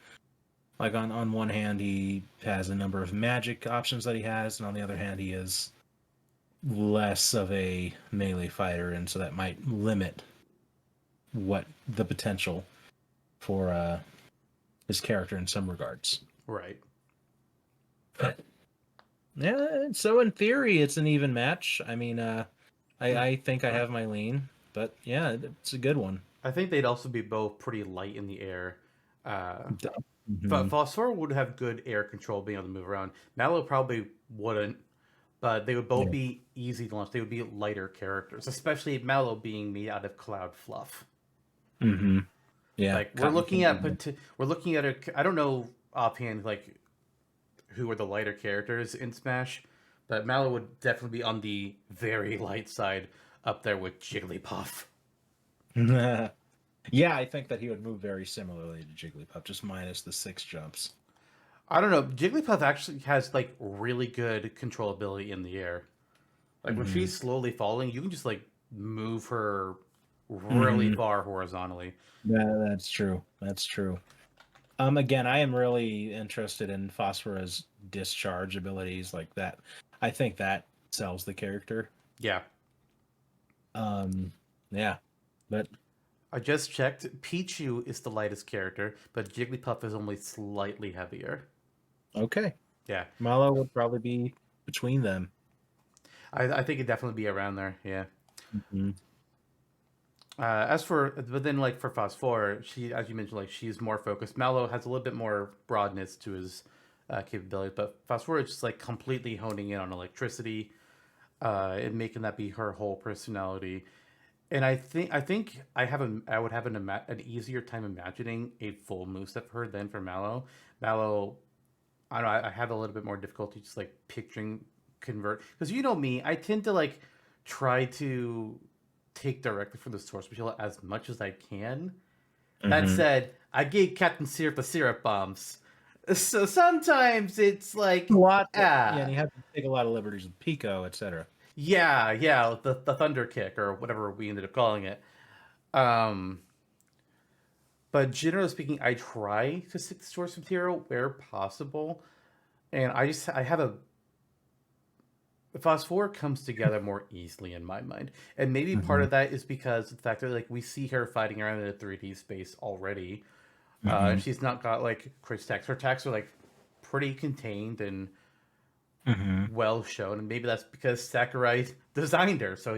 Like on one hand, he has a number of magic options that he has, and on the other hand, he is less of a melee fighter, and so that might limit what the potential for his character in some regards. Right. Yeah, so in theory, it's an even match. I mean, I think I have my lean, but yeah, it's a good one. I think they'd also be both pretty light in the air. Mm-hmm. Phosphor would have good air control, being able to move around. Mallow probably wouldn't, but they would both Yeah. be easy to launch. They would be lighter characters, especially Mallow being made out of cloud fluff. Mm-hmm. Yeah. Like Cotton candy. we're looking at a. I don't know offhand like who are the lighter characters in Smash, but Mallow would definitely be on the very light side, up there with Jigglypuff. Yeah, I think that he would move very similarly to Jigglypuff, just minus the 6 jumps. I don't know. Jigglypuff actually has like really good controllability in the air. Like when Mm-hmm. she's slowly falling, you can just like move her really Mm-hmm. far horizontally. Yeah, that's true. That's true. Again, I am really interested in Phosphora's discharge abilities like that. I think that sells the character. Yeah. Yeah, but I just checked. Pichu is the lightest character, but Jigglypuff is only slightly heavier. okay. Yeah. Mallow would probably be between them. I think it'd definitely be around there. Yeah. Mm-hmm. But then like for Phosphor, she, as you mentioned, like she's more focused. Mallow has a little bit more broadness to his capabilities, but Phosphor is just like completely honing in on electricity, and making that be her whole personality. And I think I would have an easier time imagining a full moveset for her than for Mallow. Mallow, I don't know, I have a little bit more difficulty just like picturing convert, because you know me, I tend to like try to take directly from the source material as much as I can. That Mm-hmm. said, I gave Captain Syrup the syrup bombs, so sometimes it's A like lot. Yeah, and ah you have to take a lot of liberties with Pico, etc. yeah, the thunder kick or whatever we ended up calling it. Um, but generally speaking, I try to stick to source material where possible, and I have a Phosphor comes together more easily in my mind, and maybe part Mm-hmm. of that is because of the fact that like we see her fighting around in a 3D space already, Mm-hmm. and she's not got like crit attacks. Her attacks are like pretty contained and Mm-hmm. well shown, and maybe that's because Sakurai designed her, so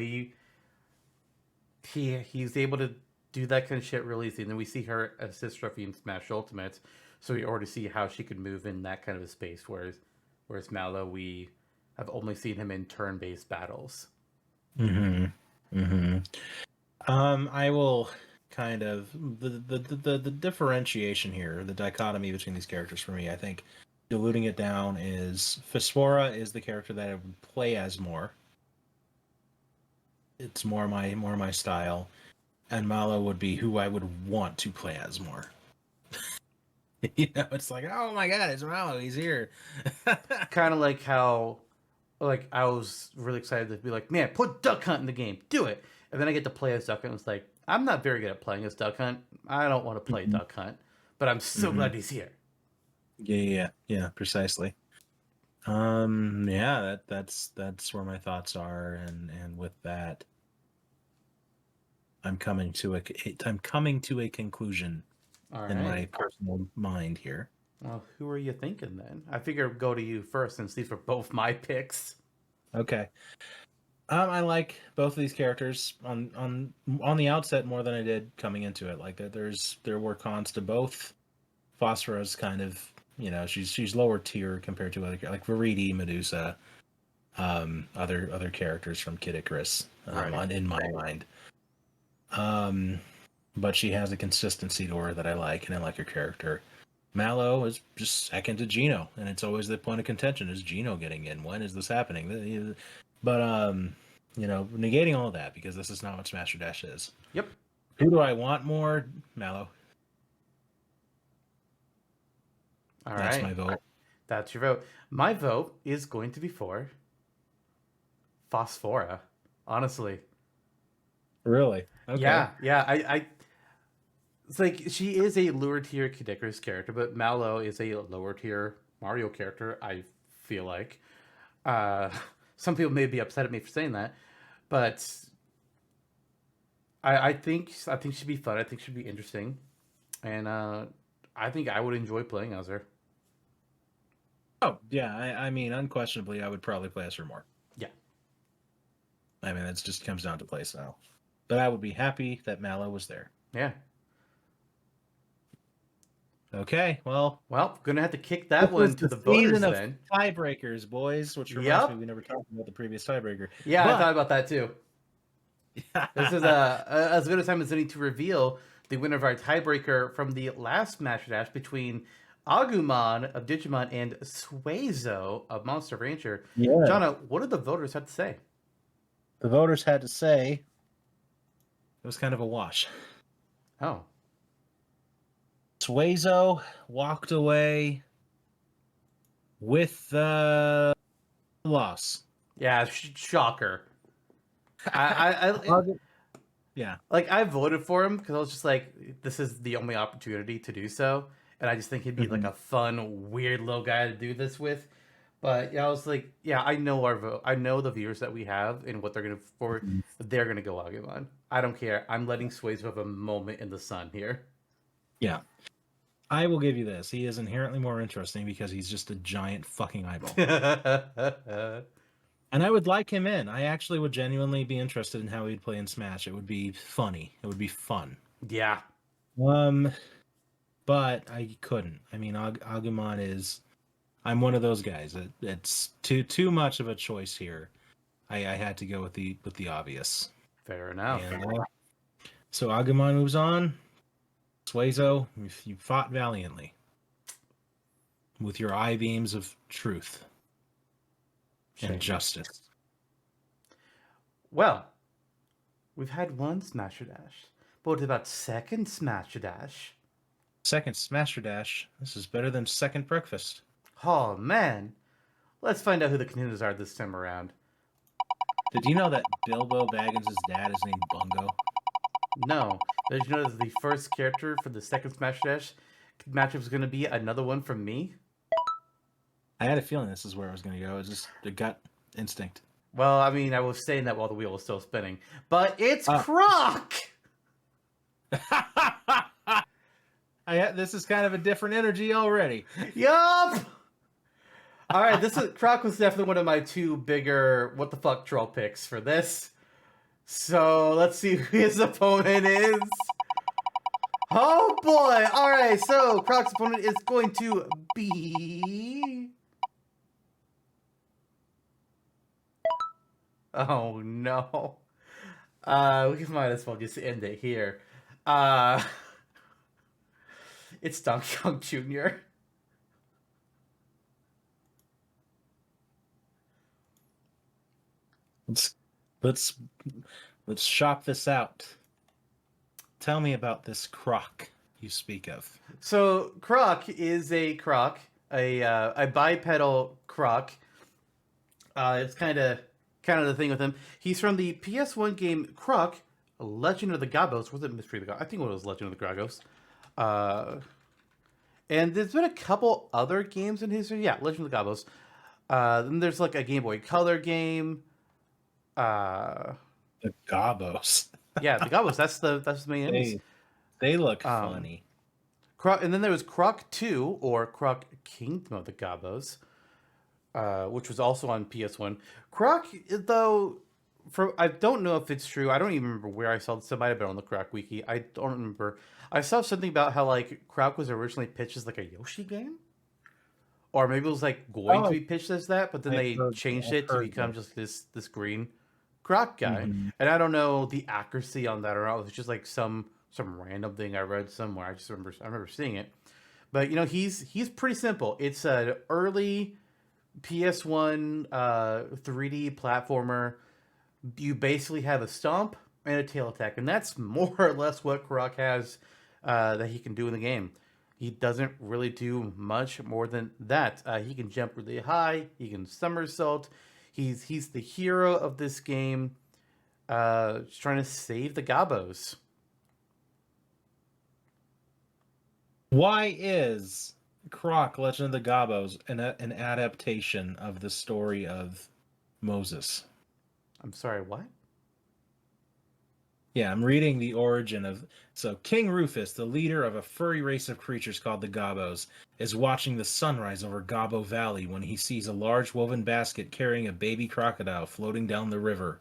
he's able to do that kind of shit really easy. And then we see her assist Ruffy in Smash Ultimate, so we already see how she could move in that kind of a space. Whereas Mallow, we have only seen him in turn-based battles. Mm-hmm. Mm-hmm. I will kind of the differentiation here, the dichotomy between these characters for me. I think diluting it down is Phosphora is the character that I would play as more. It's more my style, and Mallow would be who I would want to play as more. It's like, oh my god, it's Mallow, he's here. Kind of like how, like I was really excited to be like, man, put Duck Hunt in the game, do it. And then I get to play as Duck Hunt. And it's like, I'm not very good at playing as Duck Hunt. I don't want to play Mhm. Duck Hunt, but I'm so Mhm. glad he's here. Yeah, precisely. Yeah, that's where my thoughts are, and with that, I'm coming to a conclusion All in my right. personal mind here. Well, who are you thinking then? I figure I'd go to you first since these were both my picks. Okay. I like both of these characters on the outset more than I did coming into it. Like there were cons to both. Phosphora's kind of, she's lower tier compared to other like Viridi, Medusa, other characters from Kid Icarus, Right. in my mind. But she has a consistency to her that I like, and I like her character. Mallow is just second to Gino, and it's always the point of contention: is Gino getting in? When is this happening? But negating all of that because this is not what Smash or Dash is. Yep. Who do I want more? Mallow. All That's right. my vote. That's your vote. My vote is going to be for Phosphora. Honestly. Really? Okay. Yeah. It's like she is a lower tier Kid Icarus character, but Mallow is a lower tier Mario character. I feel like. Uh, some people may be upset at me for saying that, but I think she'd be fun. I think she'd be interesting, and I think I would enjoy playing as her. Oh yeah, I mean, unquestionably, I would probably play as her more. Yeah. I mean, it just comes down to play style. But I would be happy that Mallow was there. Yeah. Okay, well, Gonna have to kick that this one was to the the voters season of then. tiebreakers, boys. Which reminds me, Yep. we never talked about the previous tiebreaker. Yeah, I thought But about that too. This is as good a time as any to reveal the winner of our tiebreaker from the last Smash Dash between Agumon of Digimon and Suezo of Monster Rancher. yeah, Jonno, what did the voters have to say? the voters had to say it was kind of a wash. Oh. Suezo walked away with the loss. Yeah, shocker. I Yeah. like I voted for him because I was just like, this is the only opportunity to do so, and I just think he'd be like Mhm. a fun, weird little guy to do this with. But yeah, I was like, yeah, I know our vote. I know the viewers that we have and what they're gonna for. They're gonna go Agumon. I don't care. I'm letting Swayze have a moment in the sun here. Yeah. I will give you this. He is inherently more interesting because he's just a giant fucking eyeball. And I would like him in. I actually would genuinely be interested in how he'd play in Smash. It would be funny. It would be fun. Yeah. But I couldn't. I mean, Agumon is. I'm one of those guys. It's too much of a choice here. I had to go with the obvious. Fair enough. And, so Agumon moves on. Suezo, you fought valiantly with your eye beams of truth Shame. and justice. Well, we've had one Smasher Dash, but what about second Smasher Dash? Second Smasher Dash. This is better than second breakfast. Oh man, let's find out who the contenders are this time around. Did you know that Bilbo Baggins' dad is named Bungo? No, did you know that the first character for the second Smash Dash matchup is going to be another one from me? I had a feeling this is where I was going to go. It's just a gut instinct. Well, I mean, I was saying that while the wheel was still spinning, but it's Croc. This is kind of a different energy already. Yup. All right, Croc was definitely one of my two bigger what the fuck troll picks for this. So let's see who his opponent is. Oh boy! All right, so Croc's opponent is going to be. Oh no. We might as well just end it here. It's Donkey Kong Jr. Let's shop this out. Tell me about this Croc you speak of. So Croc is a croc, a bipedal croc. It's kind of the thing with him. He's from the PS1 game Croc, Legend of the Gabos. Was it Mystery of the Gabos? I think it was Legend of the Gabos. And there's been a couple other games in history. Yeah, Legend of the Gobos. Then there's like a Game Boy Color game. Uh, The Gobos. yeah, the Gobos. That's the main enemies. They look Um, funny. Croc, and then there was Croc 2 or Croc Kingdom of the Gobos, which was also on PS1. Croc, though, I don't know if it's true. I don't even remember where I saw this. It might have been on the Croc Wiki. I don't remember. I saw something about how like Croc was originally pitched as like a Yoshi game, or maybe it was like going to Oh, be pitched as that, but then they changed I've it to heard become that. just this green Croc guy. Mhm. And I don't know the accuracy on that or not. It's just like some random thing I read somewhere. I remember seeing it. But he's pretty simple. It's an early PS1 3D platformer. You basically have a stomp and a tail attack, and that's more or less what Karak has that he can do in the game. He doesn't really do much more than that. He can jump really high. He can somersault. He's the hero of this game, just trying to save the Gabos. Why is Croc Legend of the Gobos an adaptation of the story of Moses? I'm sorry, what? Yeah, I'm reading the origin of. So, King Rufus, the leader of a furry race of creatures called the Gobos, is watching the sunrise over Gobbo Valley when he sees a large woven basket carrying a baby crocodile floating down the river.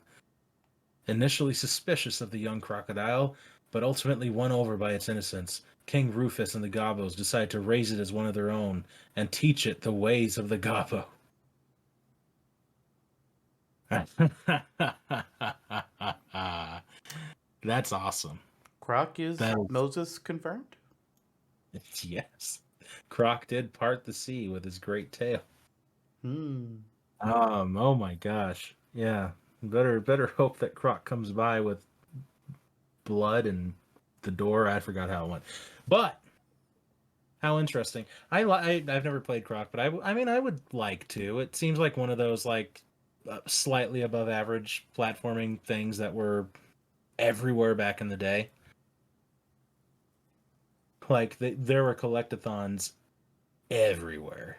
Initially suspicious of the young crocodile, but ultimately won over by its innocence, King Rufus and the Gobos decide to raise it as one of their own and teach it the ways of the Gobbo. That's awesome. Croc is That Moses confirmed? is, yes. Croc did part the sea with his great tail. Hmm. Oh my gosh. Yeah. Better hope that Croc comes by with blood and the door. I forgot how it went. But how interesting. I've never played Croc, but I mean I would like to. It seems like one of those like slightly above average platforming things that were everywhere back in the day. Like there were collectathons everywhere,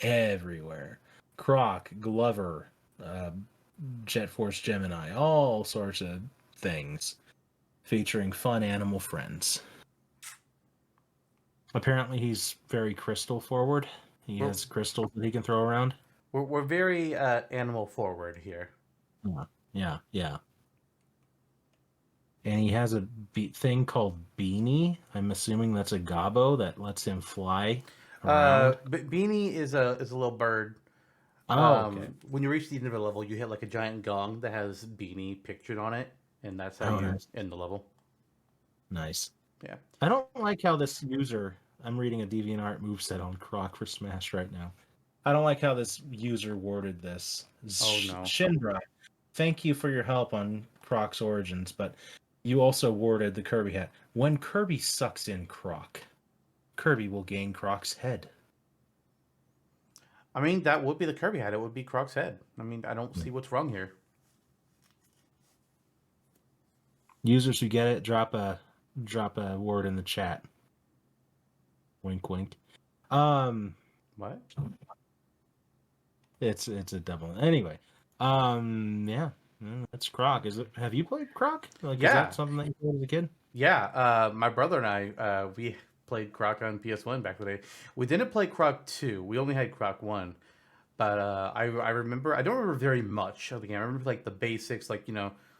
everywhere. Croc, Glover, uh, Jet Force Gemini, all sorts of things featuring fun animal friends. Apparently, he's very crystal forward. He We're has crystals that he can throw around. we're very animal forward here. Yeah, yeah, yeah. And he has a thing called Beanie. I'm assuming that's a gobbo that lets him fly around. Beanie is a little bird. Oh, okay. When you reach the end of a level, you hit like a giant gong that has Beanie pictured on it, and that's how Oh, you nice. end the level. Nice. Yeah. I don't like how this user. I'm reading a DeviantArt moveset on Croc for Smash right now. I don't like how this user worded this. Oh no. Shinbra, thank you for your help on Croc's origins, but you also worded the Kirby hat. When Kirby sucks in Croc, Kirby will gain Croc's head. I mean, that would be the Kirby hat. It would be Croc's head. I mean, I don't see what's wrong here. Users who get it, drop a word in the chat. Wink, wink. What? It's a double. Anyway, yeah, that's Croc. Is it? Have you played Croc? Like, is Yeah. that something that you played as a kid? Yeah. My brother and I, we played Croc on PS1 back in the day. We didn't play Croc 2. We only had Croc 1. But I remember, I don't remember very much of the game. I remember like the basics, like,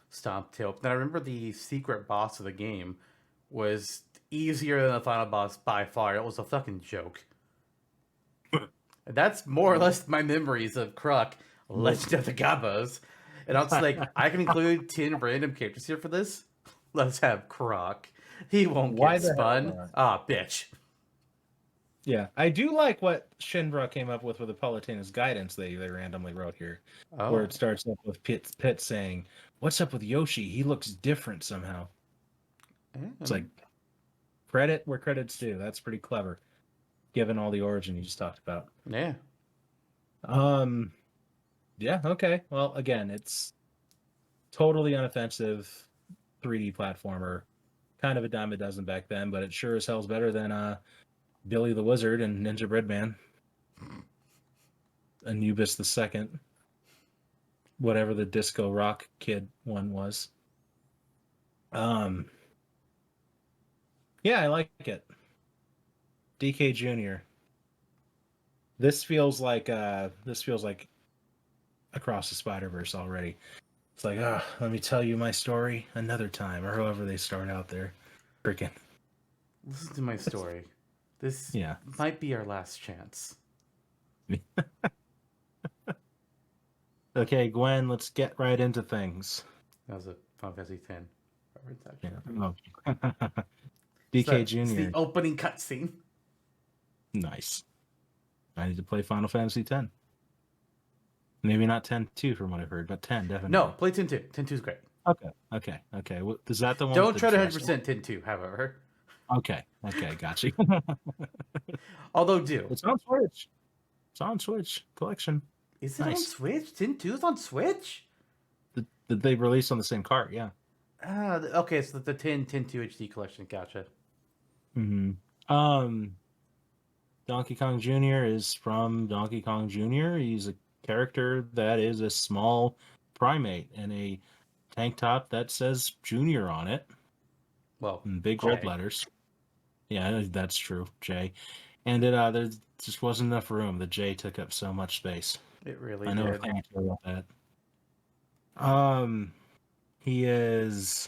stomp tail. But then I remember the secret boss of the game was easier than the final boss by far. It was a fucking joke. And that's more or less my memories of Croc, Legend of the Gabos. And I was like, I can include 10 random characters here for this. Let's have Croc. He won't Why get the hell spun. not? Ah, bitch. Yeah, I do like what Shinbra came up with the Palutena's guidance they randomly wrote here, where Oh. it starts up with Pit saying, "What's up with Yoshi? He looks different somehow." It's like credit where credit's due. That's pretty clever, given all the origin you just talked about. Yeah. Yeah, okay. Well, again, it's totally unoffensive 3D platformer. Kind of a dime a dozen back then, but it sure as hell's better than Billy the Wizard and Ninja Breadman, Anubis the Second, whatever the disco rock kid one was. Yeah, I like it. DK Jr. This feels like Across the Spider-Verse already. It's like, let me tell you my story another time, or however they start out there. Freaking. Listen to my story. This Yeah. might be our last chance. Okay, Gwen, let's get right into things. That was a Final Fantasy X reference, actually. Yeah. Oh. It's DK It's the Jr. opening cutscene. Nice. I need to play Final Fantasy X. Maybe not 10-2 from what I've heard, but 10 definitely. No, play 10-2. 10-2 is great. Okay. Well, is that the one? Don't try to 100% 10-2, however. Okay, gotcha. Although do. It's on Switch. It's on Switch collection. Is it on Switch? 10-2 is on Switch? Did they release on the same cart? Yeah. Okay, so the 10-2 HD collection. Gotcha. Mm-hmm. Donkey Kong Jr. is from Donkey Kong Jr. He's a character that is a small primate in a tank top that says Junior on it. Well, in big J. gold letters. Yeah, that's true, J. And there just wasn't enough room. The J took up so much space. It really I know did. a thing about that. He is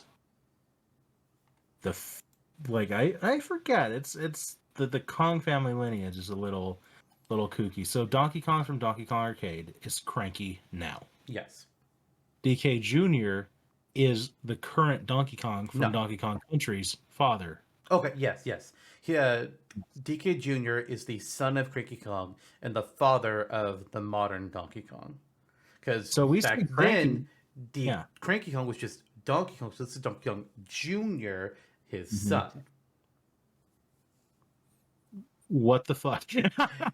I forget. It's the Kong family lineage is a little kooky. So Donkey Kong from Donkey Kong Arcade is cranky now. Yes. DK Jr. is the current Donkey Kong from Donkey Kong Country's father. Okay, yes. DK Jr. is the son of Cranky Kong and the father of the modern Donkey Kong. Because back then, Cranky Kong was just Donkey Kong, so this is Donkey Kong Jr., his son. What the fuck?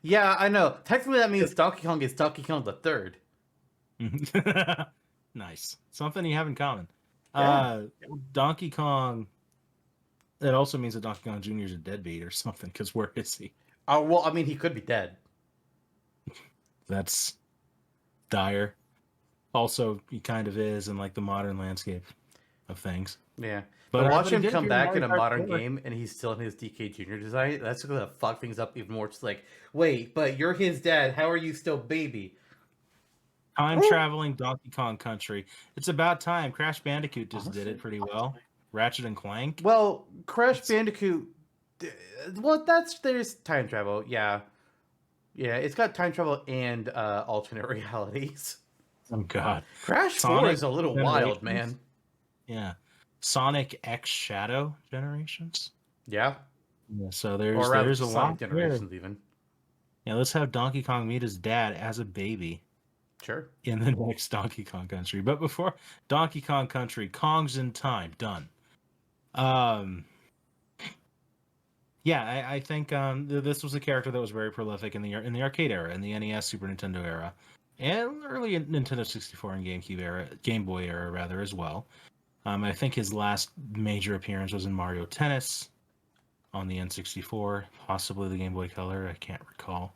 Yeah, I know. Technically, that means Donkey Kong is Donkey Kong the Third. Nice. Something you have in common. Yeah. Donkey Kong. It also means that Donkey Kong Jr. is a deadbeat or something, because where is he? Well, I mean, he could be dead. That's dire. Also, he kind of is in like the modern landscape of things. Yeah. But watch him come back in a modern game and he's still in his DK Jr. design. That's going to fuck things up even more. It's like, wait, but you're his dad. How are you still baby? Time traveling Donkey Kong Country. It's about time. Crash Bandicoot just did it pretty well. Ratchet and Clank. Well, Crash Bandicoot. Well, there's time travel. Yeah, it's got time travel and alternate realities. Oh God, Crash 4 is a little wild, man. Yeah, Sonic X Shadow Generations. Yeah. So there's a lot generations even. Yeah, let's have Donkey Kong meet his dad as a baby. Sure. In the next Donkey Kong Country. But before Donkey Kong Country, Kong's in Time, done. Yeah, I think this was a character that was very prolific in the arcade era, in the NES, Super Nintendo era, and early Nintendo 64 and Game Boy era rather as well. I think his last major appearance was in Mario Tennis on the N64, possibly the Game Boy Color. I can't recall.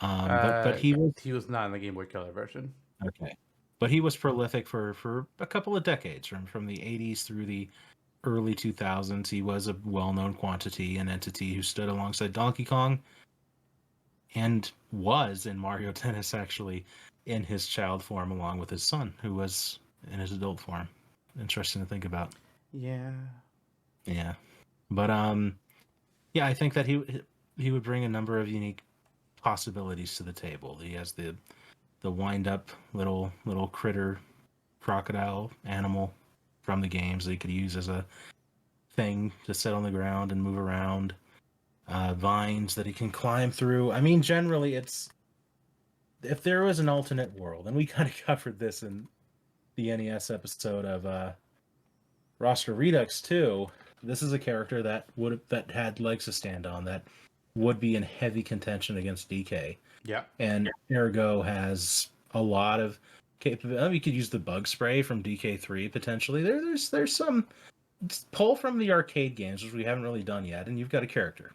But he was not in the Game Boy Color version. Okay, but he was prolific for a couple of decades, from the 80s through the early 2000s. He was a well-known quantity, an entity who stood alongside Donkey Kong, and was in Mario Tennis actually in his child form, along with his son, who was in his adult form. Interesting to think about. Yeah. But I think that he would bring a number of unique possibilities to the table. He has the wind-up little critter crocodile animal from the games that he could use as a thing to sit on the ground and move around. Vines that he can climb through. I mean, generally, it's if there was an alternate world, and we kind of covered this in the NES episode of Roster Redux 2. This is a character that had legs to stand on, that would be in heavy contention against DK. Yeah. And ergo has a lot of capability. You could use the bug spray from DK3 potentially. There's some pull from the arcade games, which we haven't really done yet, and you've got a character.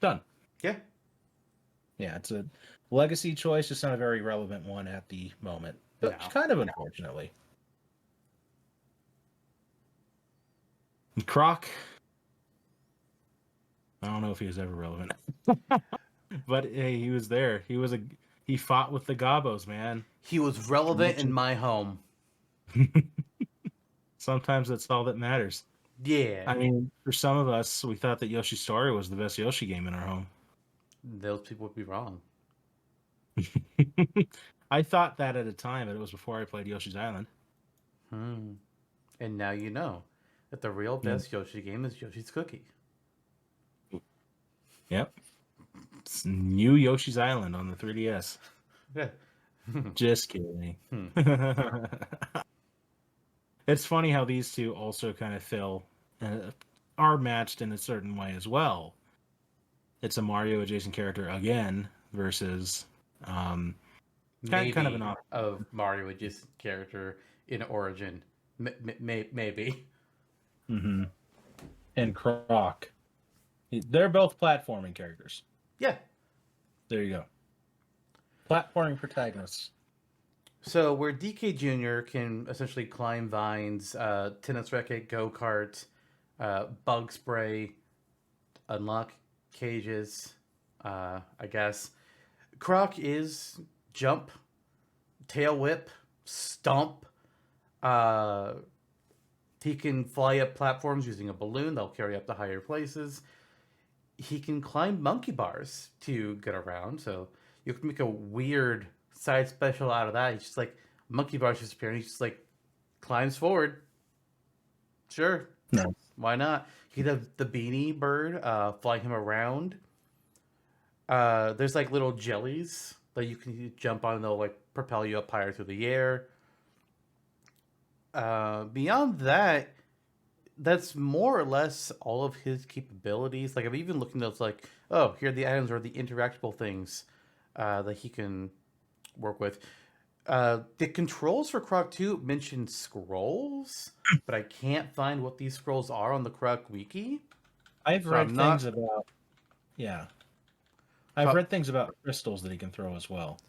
Done. Yeah. Yeah, it's a legacy choice, just not a very relevant one at the moment. But No. kind of unfortunately. Croc, I don't know if he was ever relevant. But hey, he was there. He fought with the Gobos, man. He was relevant in my home. Sometimes that's all that matters. Yeah. I mean, for some of us, we thought that Yoshi Story was the best Yoshi game in our home. Those people would be wrong. I thought that at a time, but it was before I played Yoshi's Island. And now you know that the real best Yoshi game is Yoshi's Cookie. Yep. It's new Yoshi's Island on the 3DS. Yeah. Just kidding. It's funny how these two also kind of are matched in a certain way as well. It's a Mario adjacent character again versus kind of of Mario adjacent character in Origin. Maybe. Mm-hmm. And Croc. They're both platforming characters. Yeah. There you go. Platforming protagonists. So where DK Jr. can essentially climb vines, tennis racket, go-kart, bug spray, unlock cages, I guess. Croc is jump, tail whip, stomp. He can fly up platforms using a balloon. They'll carry up to higher places. He can climb monkey bars to get around. So you can make a weird side special out of that. He's just like, monkey bars just appear and he just like climbs forward. Sure. Nice. Why not? He can have the beanie bird fly him around. There's like little jellies that you can jump on and they'll like propel you up higher through the air. Beyond that, that's more or less all of his capabilities. Like, I'm even looking at those like, oh, here are the items or the interactable things that he can work with. The controls for Croc 2 mention scrolls, but I can't find what these scrolls are on the Croc wiki. I've read things about... Yeah. I've read things about crystals that he can throw as well.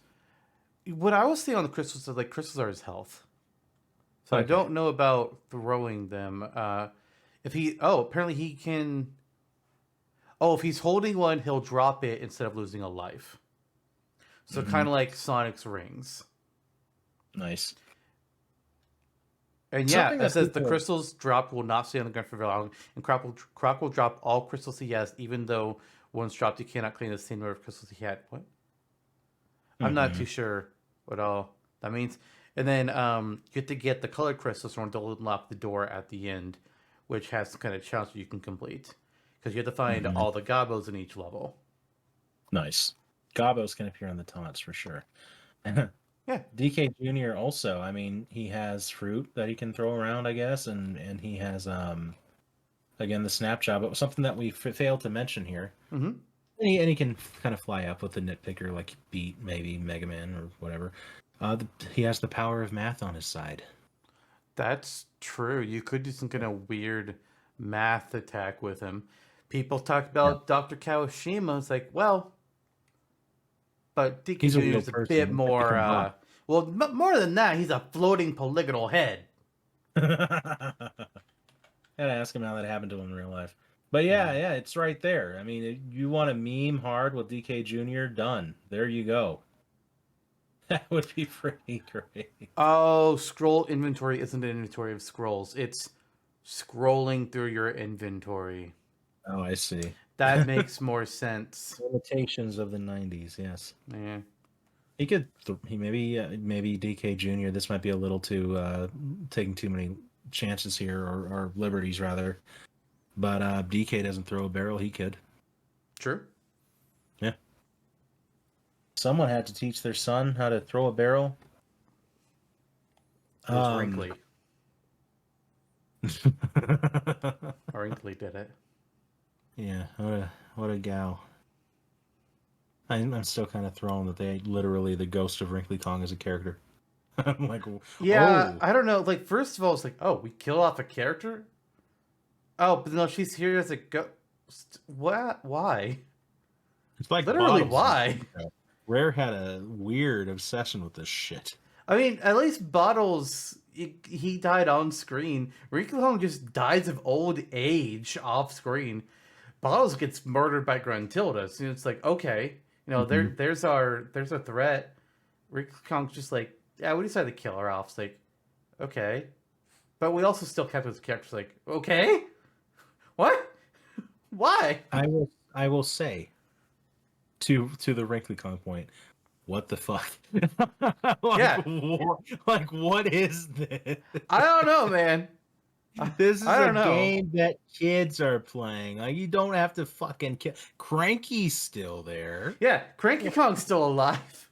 What I was seeing on the crystals is like crystals are his health. So okay. I don't know about throwing them. Apparently he can... Oh, if he's holding one, he'll drop it instead of losing a life. So kind of like Sonic's rings. Nice. And yeah, it says the crystals dropped will not stay on the ground for very long. And Croc will drop all crystals he has, even though once dropped, he cannot claim the same number of crystals he had. What? I'm not too sure what all that means. And then you have to get the colored crystals in order to unlock the door at the end, which has some kind of challenge you can complete. Because you have to find all the gobos in each level. Nice. Gobos can appear on the taunts for sure. Yeah. DK Jr. also, I mean, he has fruit that he can throw around, I guess, and he has, again, the snap job, but something that we failed to mention here. Mm-hmm. And he can kind of fly up with the nitpicker, like Beat, maybe Mega Man or whatever. He has the power of math on his side. That's true. You could do some kind of weird math attack with him. People talk about Dr. Kawashima. It's like, well, but DK Jr. is a bit more... more than that, he's a floating polygonal head. Gotta ask him how that happened to him in real life. But yeah, it's right there. I mean, you want to meme hard with DK Jr., done. There you go. That would be pretty great. Oh, scroll inventory isn't an inventory of scrolls. It's scrolling through your inventory. Oh, I see. That makes more sense. Limitations of the 90s, yes. Yeah. He could... maybe DK Jr., this might be a little too... taking too many chances here, or liberties, rather. But DK doesn't throw a barrel, he could. True. Yeah. Someone had to teach their son how to throw a barrel. It was Wrinkly. Wrinkly did it. Yeah, what a gal. I'm still kind of thrown that they literally the ghost of Wrinkly Kong as a character. I'm like, yeah, I don't know. Like, first of all, it's like, oh, we kill off a character? Oh, but no, she's here as a ghost. What? Why? It's like Literally, bottles. why? Rare had a weird obsession with this shit. I mean, at least Bottles, he died on screen. Wrinkly Kong just dies of old age off screen. Bottles gets murdered by Gruntilda. So it's like, okay, there's our threat. Wrinkly Kong's just like, yeah, we decided to kill her off. It's like, okay, but we also still kept his characters like, okay, what? Why? I will say to the Wrinkly Kong point, what the fuck? Yeah. Like what is this? I don't know, man. This is I a don't know. game that kids are playing. Like you don't have to fucking kill. Cranky's still there. Yeah, Cranky Kong's still alive.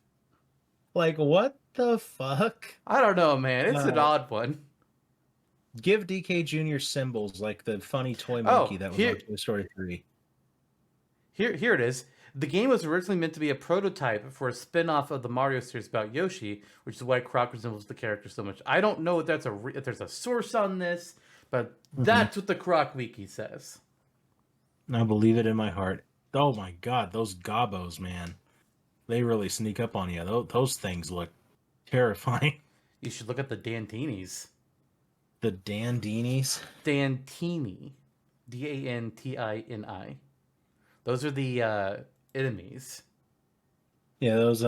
Like what the fuck? I don't know, man. It's an odd one. Give DK Jr. symbols like the funny toy monkey that was on Toy Story 3. Here it is. The game was originally meant to be a prototype for a spin-off of the Mario series about Yoshi, which is why Croc resembles the character so much. I don't know if if there's a source on this, but that's what the Croc Wiki says. I believe it in my heart. Oh my god, those gobos, man. They really sneak up on you. Those things look terrifying. You should look at the Dantinis. The Dandinis? Dantini. Dantini. Those are the enemies. Yeah, those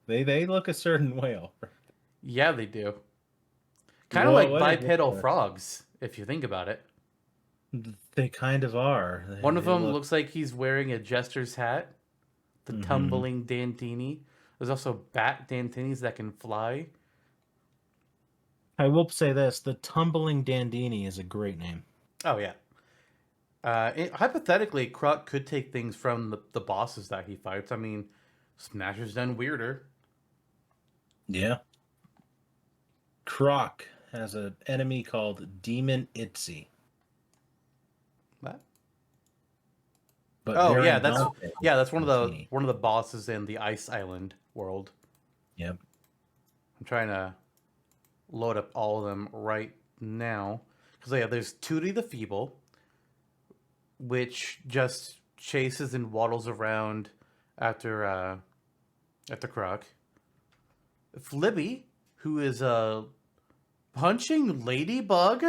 they look a certain way. Yeah, they do. Kind of like bipedal frogs, if you think about it. They kind of are. One of them looks like he's wearing a jester's hat. The tumbling Dantini. There's also bat Dantinis that can fly. I will say this: the tumbling Dandini is a great name. Oh yeah. Hypothetically, Croc could take things from the bosses that he fights. I mean, Smasher's done weirder. Yeah. Croc has an enemy called Demon Itzy. What? But yeah, that's one of the bosses in the Ice Island world. Yep. I'm trying to load up all of them right now because yeah, there's Tootie the Feeble, which just chases and waddles around after Croc. Flibby, who is a punching ladybug.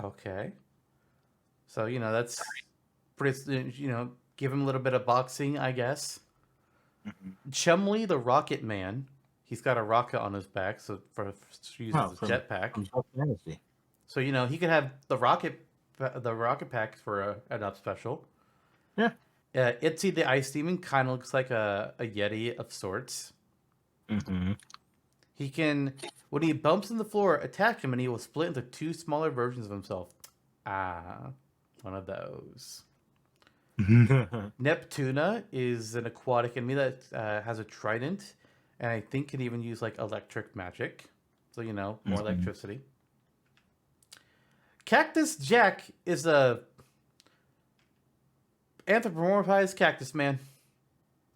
Okay. So, that's pretty, give him a little bit of boxing, I guess. Chumley, the Rocket Man. He's got a rocket on his back, so for use as a jetpack. So, he could have the rocket pack for an up special. Yeah. Itzy, the Ice Demon, kind of looks like a Yeti of sorts. Mm-hmm. He can, when he bumps on the floor, attack him, and he will split into two smaller versions of himself. One of those. Neptuna is an aquatic enemy that has a trident, and I think can even use like electric magic. So, more electricity. Cactus Jack is a anthropomorphized cactus man.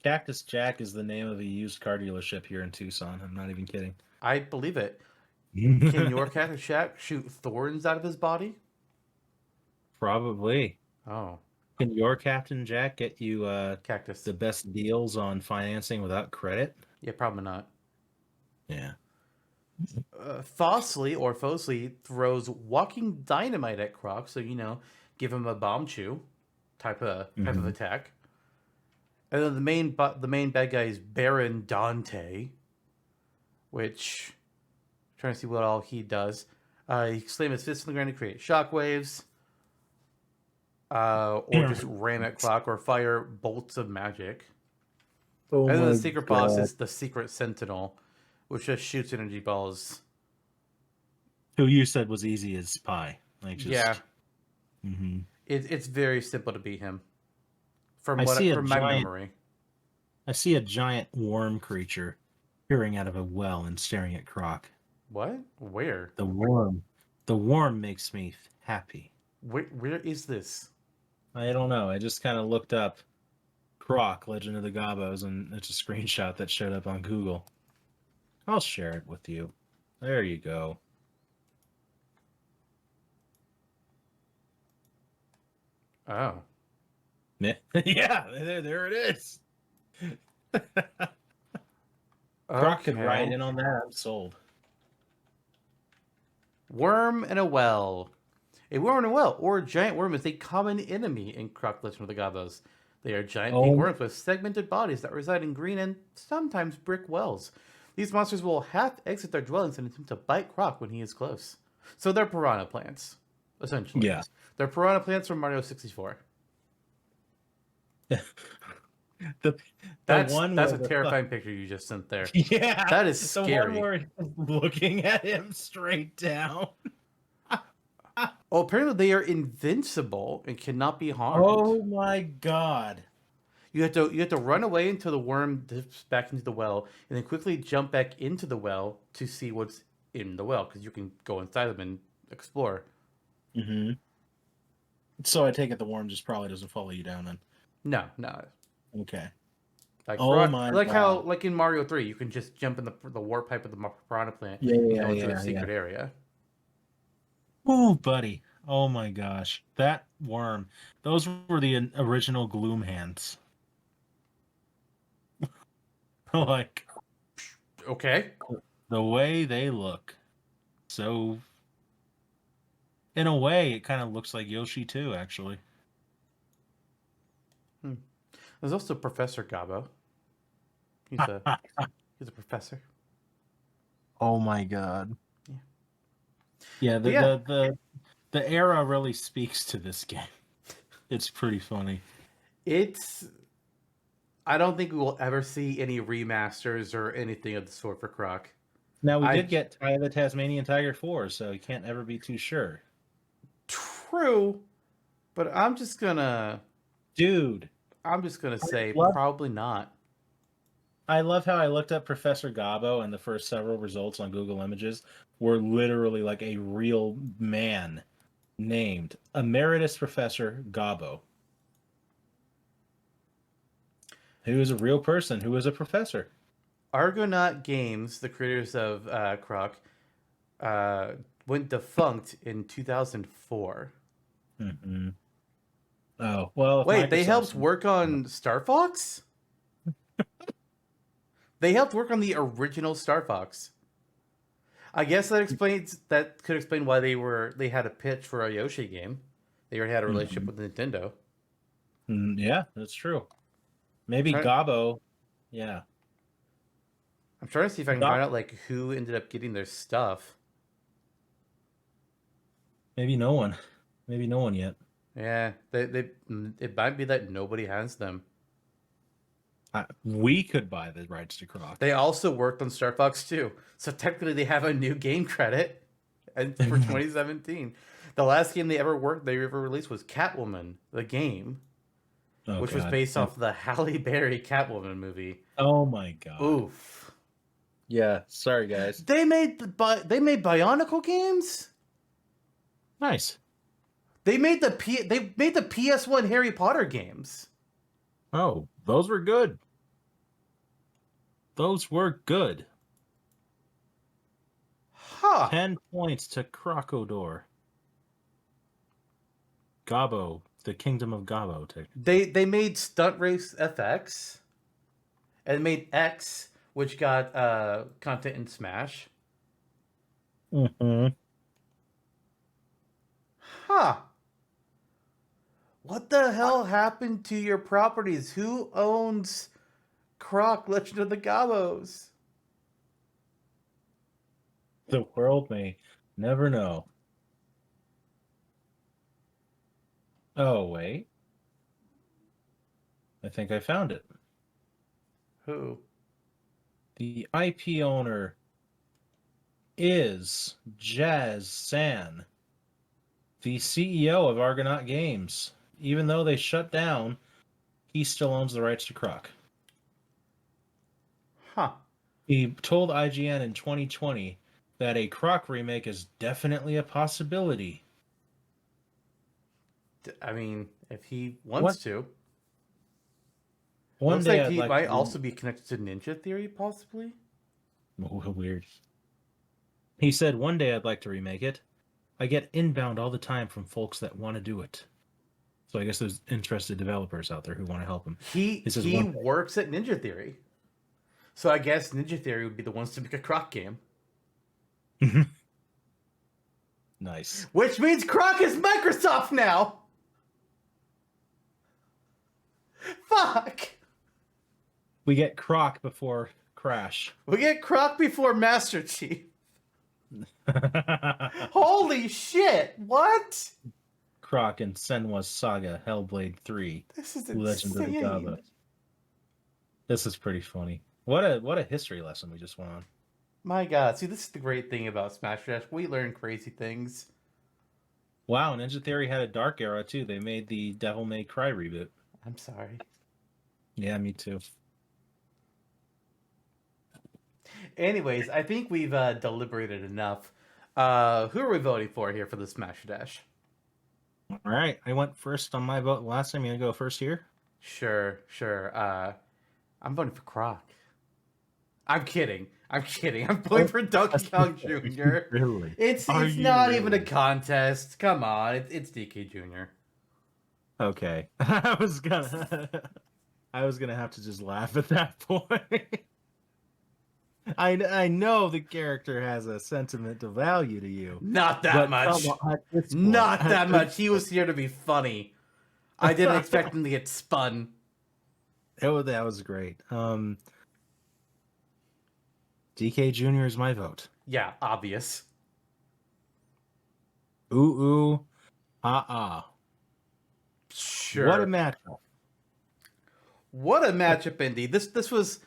Cactus Jack is the name of a used car dealership here in Tucson. I'm not even kidding. I believe it. Can your Cactus Jack shoot thorns out of his body? Probably. Oh. Can your Captain Jack get you Cactus the best deals on financing without credit? Yeah, probably not. Yeah. Fosley throws walking dynamite at Croc, so give him a bomb chew type of attack. And then the main bad guy is Baron Dante, which I'm trying to see what all he does. He slams his fist on the ground to create shockwaves, or just ram at Croc or fire bolts of magic. And then the secret boss is the Secret Sentinel, which just shoots energy balls. Who you said was easy as pie. Yeah. Mm-hmm. It's very simple to beat him. From my memory. I see a giant worm creature peering out of a well and staring at Croc. What? Where? The worm makes me happy. Where is this? I don't know. I just kind of looked up Croc, Legend of the Gobos, and it's a screenshot that showed up on Google. I'll share it with you. There you go. Oh. Yeah, there it is. Croc could ride Okay. in on that. I'm sold. Worm in a well. A worm in a well, or a giant worm, is a common enemy in Croc Legend of the Gabos. They are giant pink Oh, worms with segmented bodies that reside in green and sometimes brick wells. These monsters will half exit their dwellings and attempt to bite Croc when he is close. So they're piranha plants, essentially. yeah. They're piranha plants from Mario 64. The the one That's where a terrifying picture you just sent there. yeah, That is the one scary. where he's looking at him straight down. Oh, apparently they are invincible and cannot be harmed. Oh my god. You have to run away until the worm dips back into the well, and then quickly jump back into the well to see what's in the well, because you can go inside them and explore. Mm-hmm. So I take it the worm just probably doesn't follow you down then. No, no. Okay. Like Oh my like how god. like in Mario 3, you can just jump in the warp pipe of the piranha plant Yeah, and yeah, go into the yeah, yeah. secret area. Oh, buddy. Oh my gosh. That worm. Those were the original Gloom hands. Like Okay. the way they look. So in a way it kind of looks like Yoshi too, actually. There's also Professor Gabo. He's a he's a professor. Oh my god. Yeah. Yeah, But yeah, the era really speaks to this game. It's pretty funny. it's I don't think we will ever see any remasters or anything of the sort for Croc. Now we I did get Ty the Tasmanian Tiger 4, so you can't ever be too sure. True, but Dude, I'm just gonna I say love probably not. I love how I looked up Professor Gabo and the first several results on Google Images were literally like a real man named Emeritus Professor Gabo, who is a real person who is a professor. Argonaut Games, the creators of Croc, uh, went defunct in 2004. Mm-hmm. Oh, well, if Wait, they helped Microsoft's work on Star Fox? They helped work on the original Star Fox. I guess that could explain why they had a pitch for a Yoshi game. They already had a relationship Mhm. with Nintendo. Yeah, that's true. Maybe Try, Gabo, yeah. I'm trying to see if I can Ga- find out like who ended up getting their stuff. Maybe no one. Maybe no one yet. Yeah, they it might be that nobody has them. We could buy the rights to Croc. They also worked on Star Fox 2, so technically they have a new game credit, and for 2017. The last game they ever released was Catwoman, the game, Oh which was god. based off the Halle Berry Catwoman movie. Oh my god. Oof. Yeah, sorry guys. They made Bionicle games. Nice. They made the PS1 Harry Potter games. Oh, those were good. Those were good. Huh. 10 points to Crocodor. Gabo, the Kingdom of Gabo. They made Stunt Race FX and made X, which got content in Smash. Mm-hmm. Huh. What the hell happened to your properties? Who owns Croc Legend of the Gabos? The world may never know. Oh, wait. I think I found it. Who? The IP owner is Jazz San, the CEO of Argonaut Games. Even though they shut down, he still owns the rights to Croc. Huh. He told IGN in 2020 that a Croc remake is definitely a possibility. I mean, if he One, wants to. one Looks day like I'd he like might to... also be connected to Ninja Theory, possibly. Oh, weird. He said, one day I'd like to remake it. I get inbound all the time from folks that want to do it. So I guess there's interested developers out there who want to help him. This is He one thing. works at Ninja Theory, so I guess Ninja Theory would be the ones to make a Croc game. Nice. Which means Croc is Microsoft now. Fuck. We get Croc before Crash. We get Croc before Master Chief. Holy shit! What? Croc and Senwa's Saga Hellblade 3. This is Legend of the insane. Gaba. This is pretty funny. What a history lesson we just went on. My God, see, this is the great thing about Smash Dash. We learn crazy things. Wow, Ninja Theory had a dark era too. They made the Devil May Cry reboot. I'm sorry. Yeah, me too. Anyways, I think we've deliberated enough. Who are we voting for here for the Smash Dash? All right, I went first on my vote last time. You gonna go first here? Sure. I'm voting for Croc. I'm kidding. I'm voting for Donkey Kong Jr. Really? It's not even a contest. Come on, it's DK Jr. Okay, I was gonna have to just laugh at that point. I know the character has a sentimental value to you. Not that much. Not that much. He was here to be funny. I didn't expect him to get spun. Oh, that was great. DK Jr. is my vote. Yeah, obvious. Ooh, ah. Sure. What a matchup. What a matchup, indeed. This was.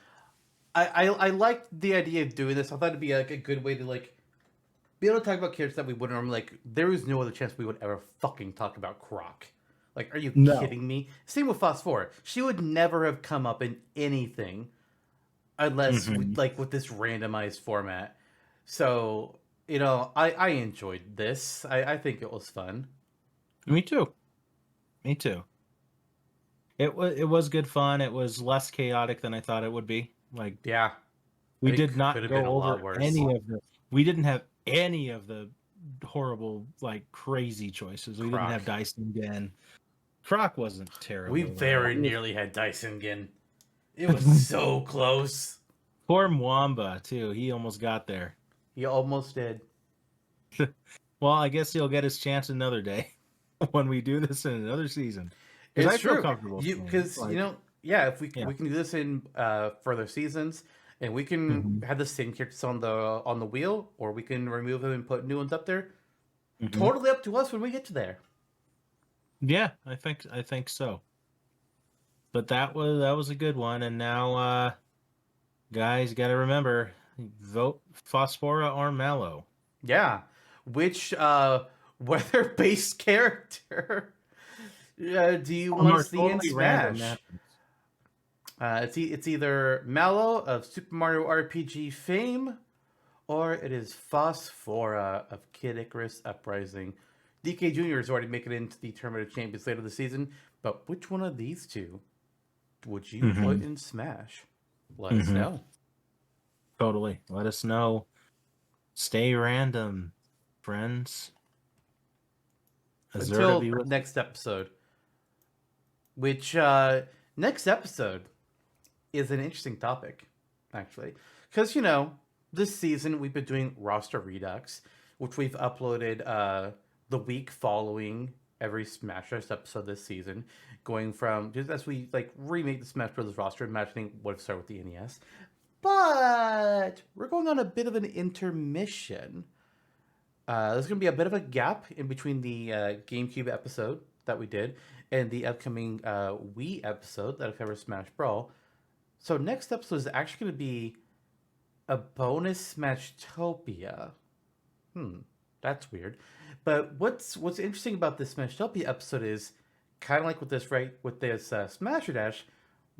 I liked the idea of doing this. I thought it'd be like a good way to like be able to talk about characters that we wouldn't normally like. There is no other chance we would ever fucking talk about Croc. Like, are you kidding me? Same with Phosphora. She would never have come up in anything unless we, like with this randomized format. So, you know, I enjoyed this. I think it was fun. Me too. It was good fun. It was less chaotic than I thought it would be. Like, yeah, we did not go over any of the. We didn't have any of the horrible, like, crazy choices. We didn't have Dyson again. Croc wasn't terrible. We very nearly had Dyson again. It was so close. Poor Mwamba too. He almost got there. He almost did. Well, I guess he'll get his chance another day when we do this in another season. It's I true. feel comfortable Because like, you know, yeah, if we can do this in further seasons, and we can have the same characters on the wheel, or we can remove them and put new ones up there. Totally up to us when we get to there. Yeah, I think so. But that was a good one, and now, guys, got to remember, vote Phosphora or Mallow. Yeah, which weather-based character do you want to see in Smash? It's either Mallow of Super Mario RPG fame, or it is Phosphora of Kid Icarus Uprising. DK Jr. is already making it into the Tournament of Champions later this season, but which one of these two would you put in Smash? Let us know. Totally. Let us know. Stay random, friends. Until next episode. Which, next episode is an interesting topic, actually. Because, you know, this season we've been doing roster redux, which we've uploaded the week following every Smash Bros. Episode this season, going from just as we like remake the Smash Bros. Roster, imagining what if started with the NES. But we're going on a bit of an intermission. There's going to be a bit of a gap in between the GameCube episode that we did and the upcoming Wii episode that'll cover Smash Brawl. So next episode is actually going to be a bonus Smashtopia. That's weird. But what's interesting about this Smashtopia episode is kind of like with this Smasher Dash,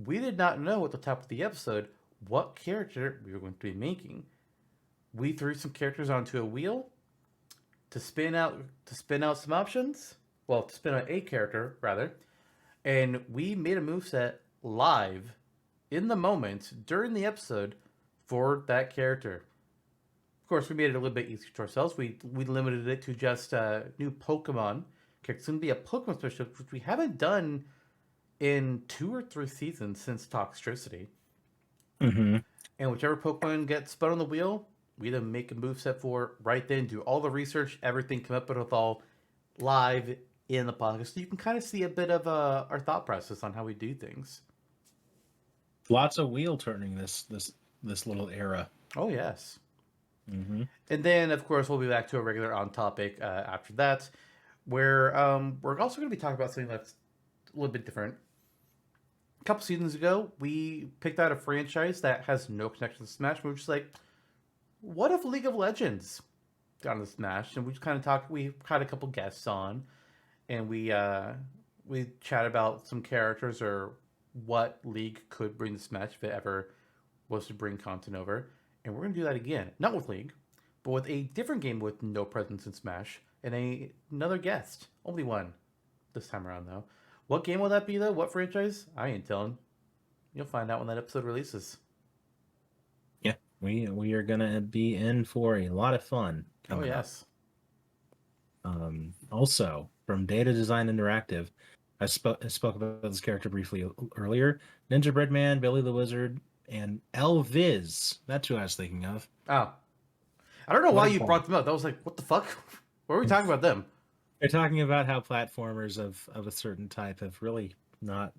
we did not know at the top of the episode what character we were going to be making. We threw some characters onto a wheel to spin out some options. Well, to spin out a character rather, and we made a moveset live in the moment during the episode for that character. Of course, we made it a little bit easier to ourselves. We limited it to just new Pokemon It's going to be a Pokemon special, which we haven't done in 2 or 3 seasons since Toxtricity. Mm-hmm. And whichever Pokemon gets spun on the wheel, we then make a move set for right then, do all the research, everything, come up with it all live in the podcast. So you can kind of see a bit of our thought process on how we do things. Lots of wheel turning this little era. Oh, yes. Mm-hmm. And then, of course, we'll be back to a regular on topic after that, where we're also going to be talking about something that's a little bit different. A couple seasons ago, we picked out a franchise that has no connection to Smash. We were just like, what if League of Legends got into Smash? And we just kind of talked. We had a couple guests on, and we chat about some characters or what League could bring to Smash if it ever was to bring content over. And we're going to do that again, not with League, but with a different game with no presence in Smash and another guest. Only one this time around, though. What game will that be, though? What franchise? I ain't telling. You'll find out when that episode releases. Yeah, we are gonna be in for a lot of fun. Oh yes. Also, from Data Design Interactive, I spoke about this character briefly earlier. Ninja Breadman, Billy the Wizard, and Elviz. That's who I was thinking of. Oh. I don't know why you brought them up. That was like, what the fuck? What are we talking about them? They're talking about how platformers of a certain type have really not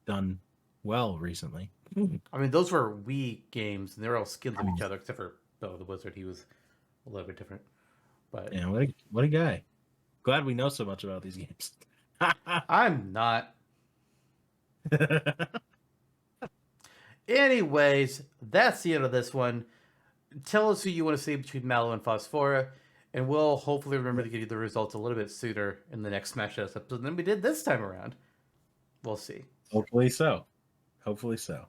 done well recently. I mean, those were Wii games, and they were all skins of each other, except for Billy the Wizard. He was a little bit different. But yeah, what a guy. Glad we know so much about these games. I'm not. Anyways, that's the end of this one. Tell us who you want to see between Mallow and Phosphora, and we'll hopefully remember to give you the results a little bit sooner in the next Smash Us episode than we did this time around. We'll see. Hopefully so. Hopefully so.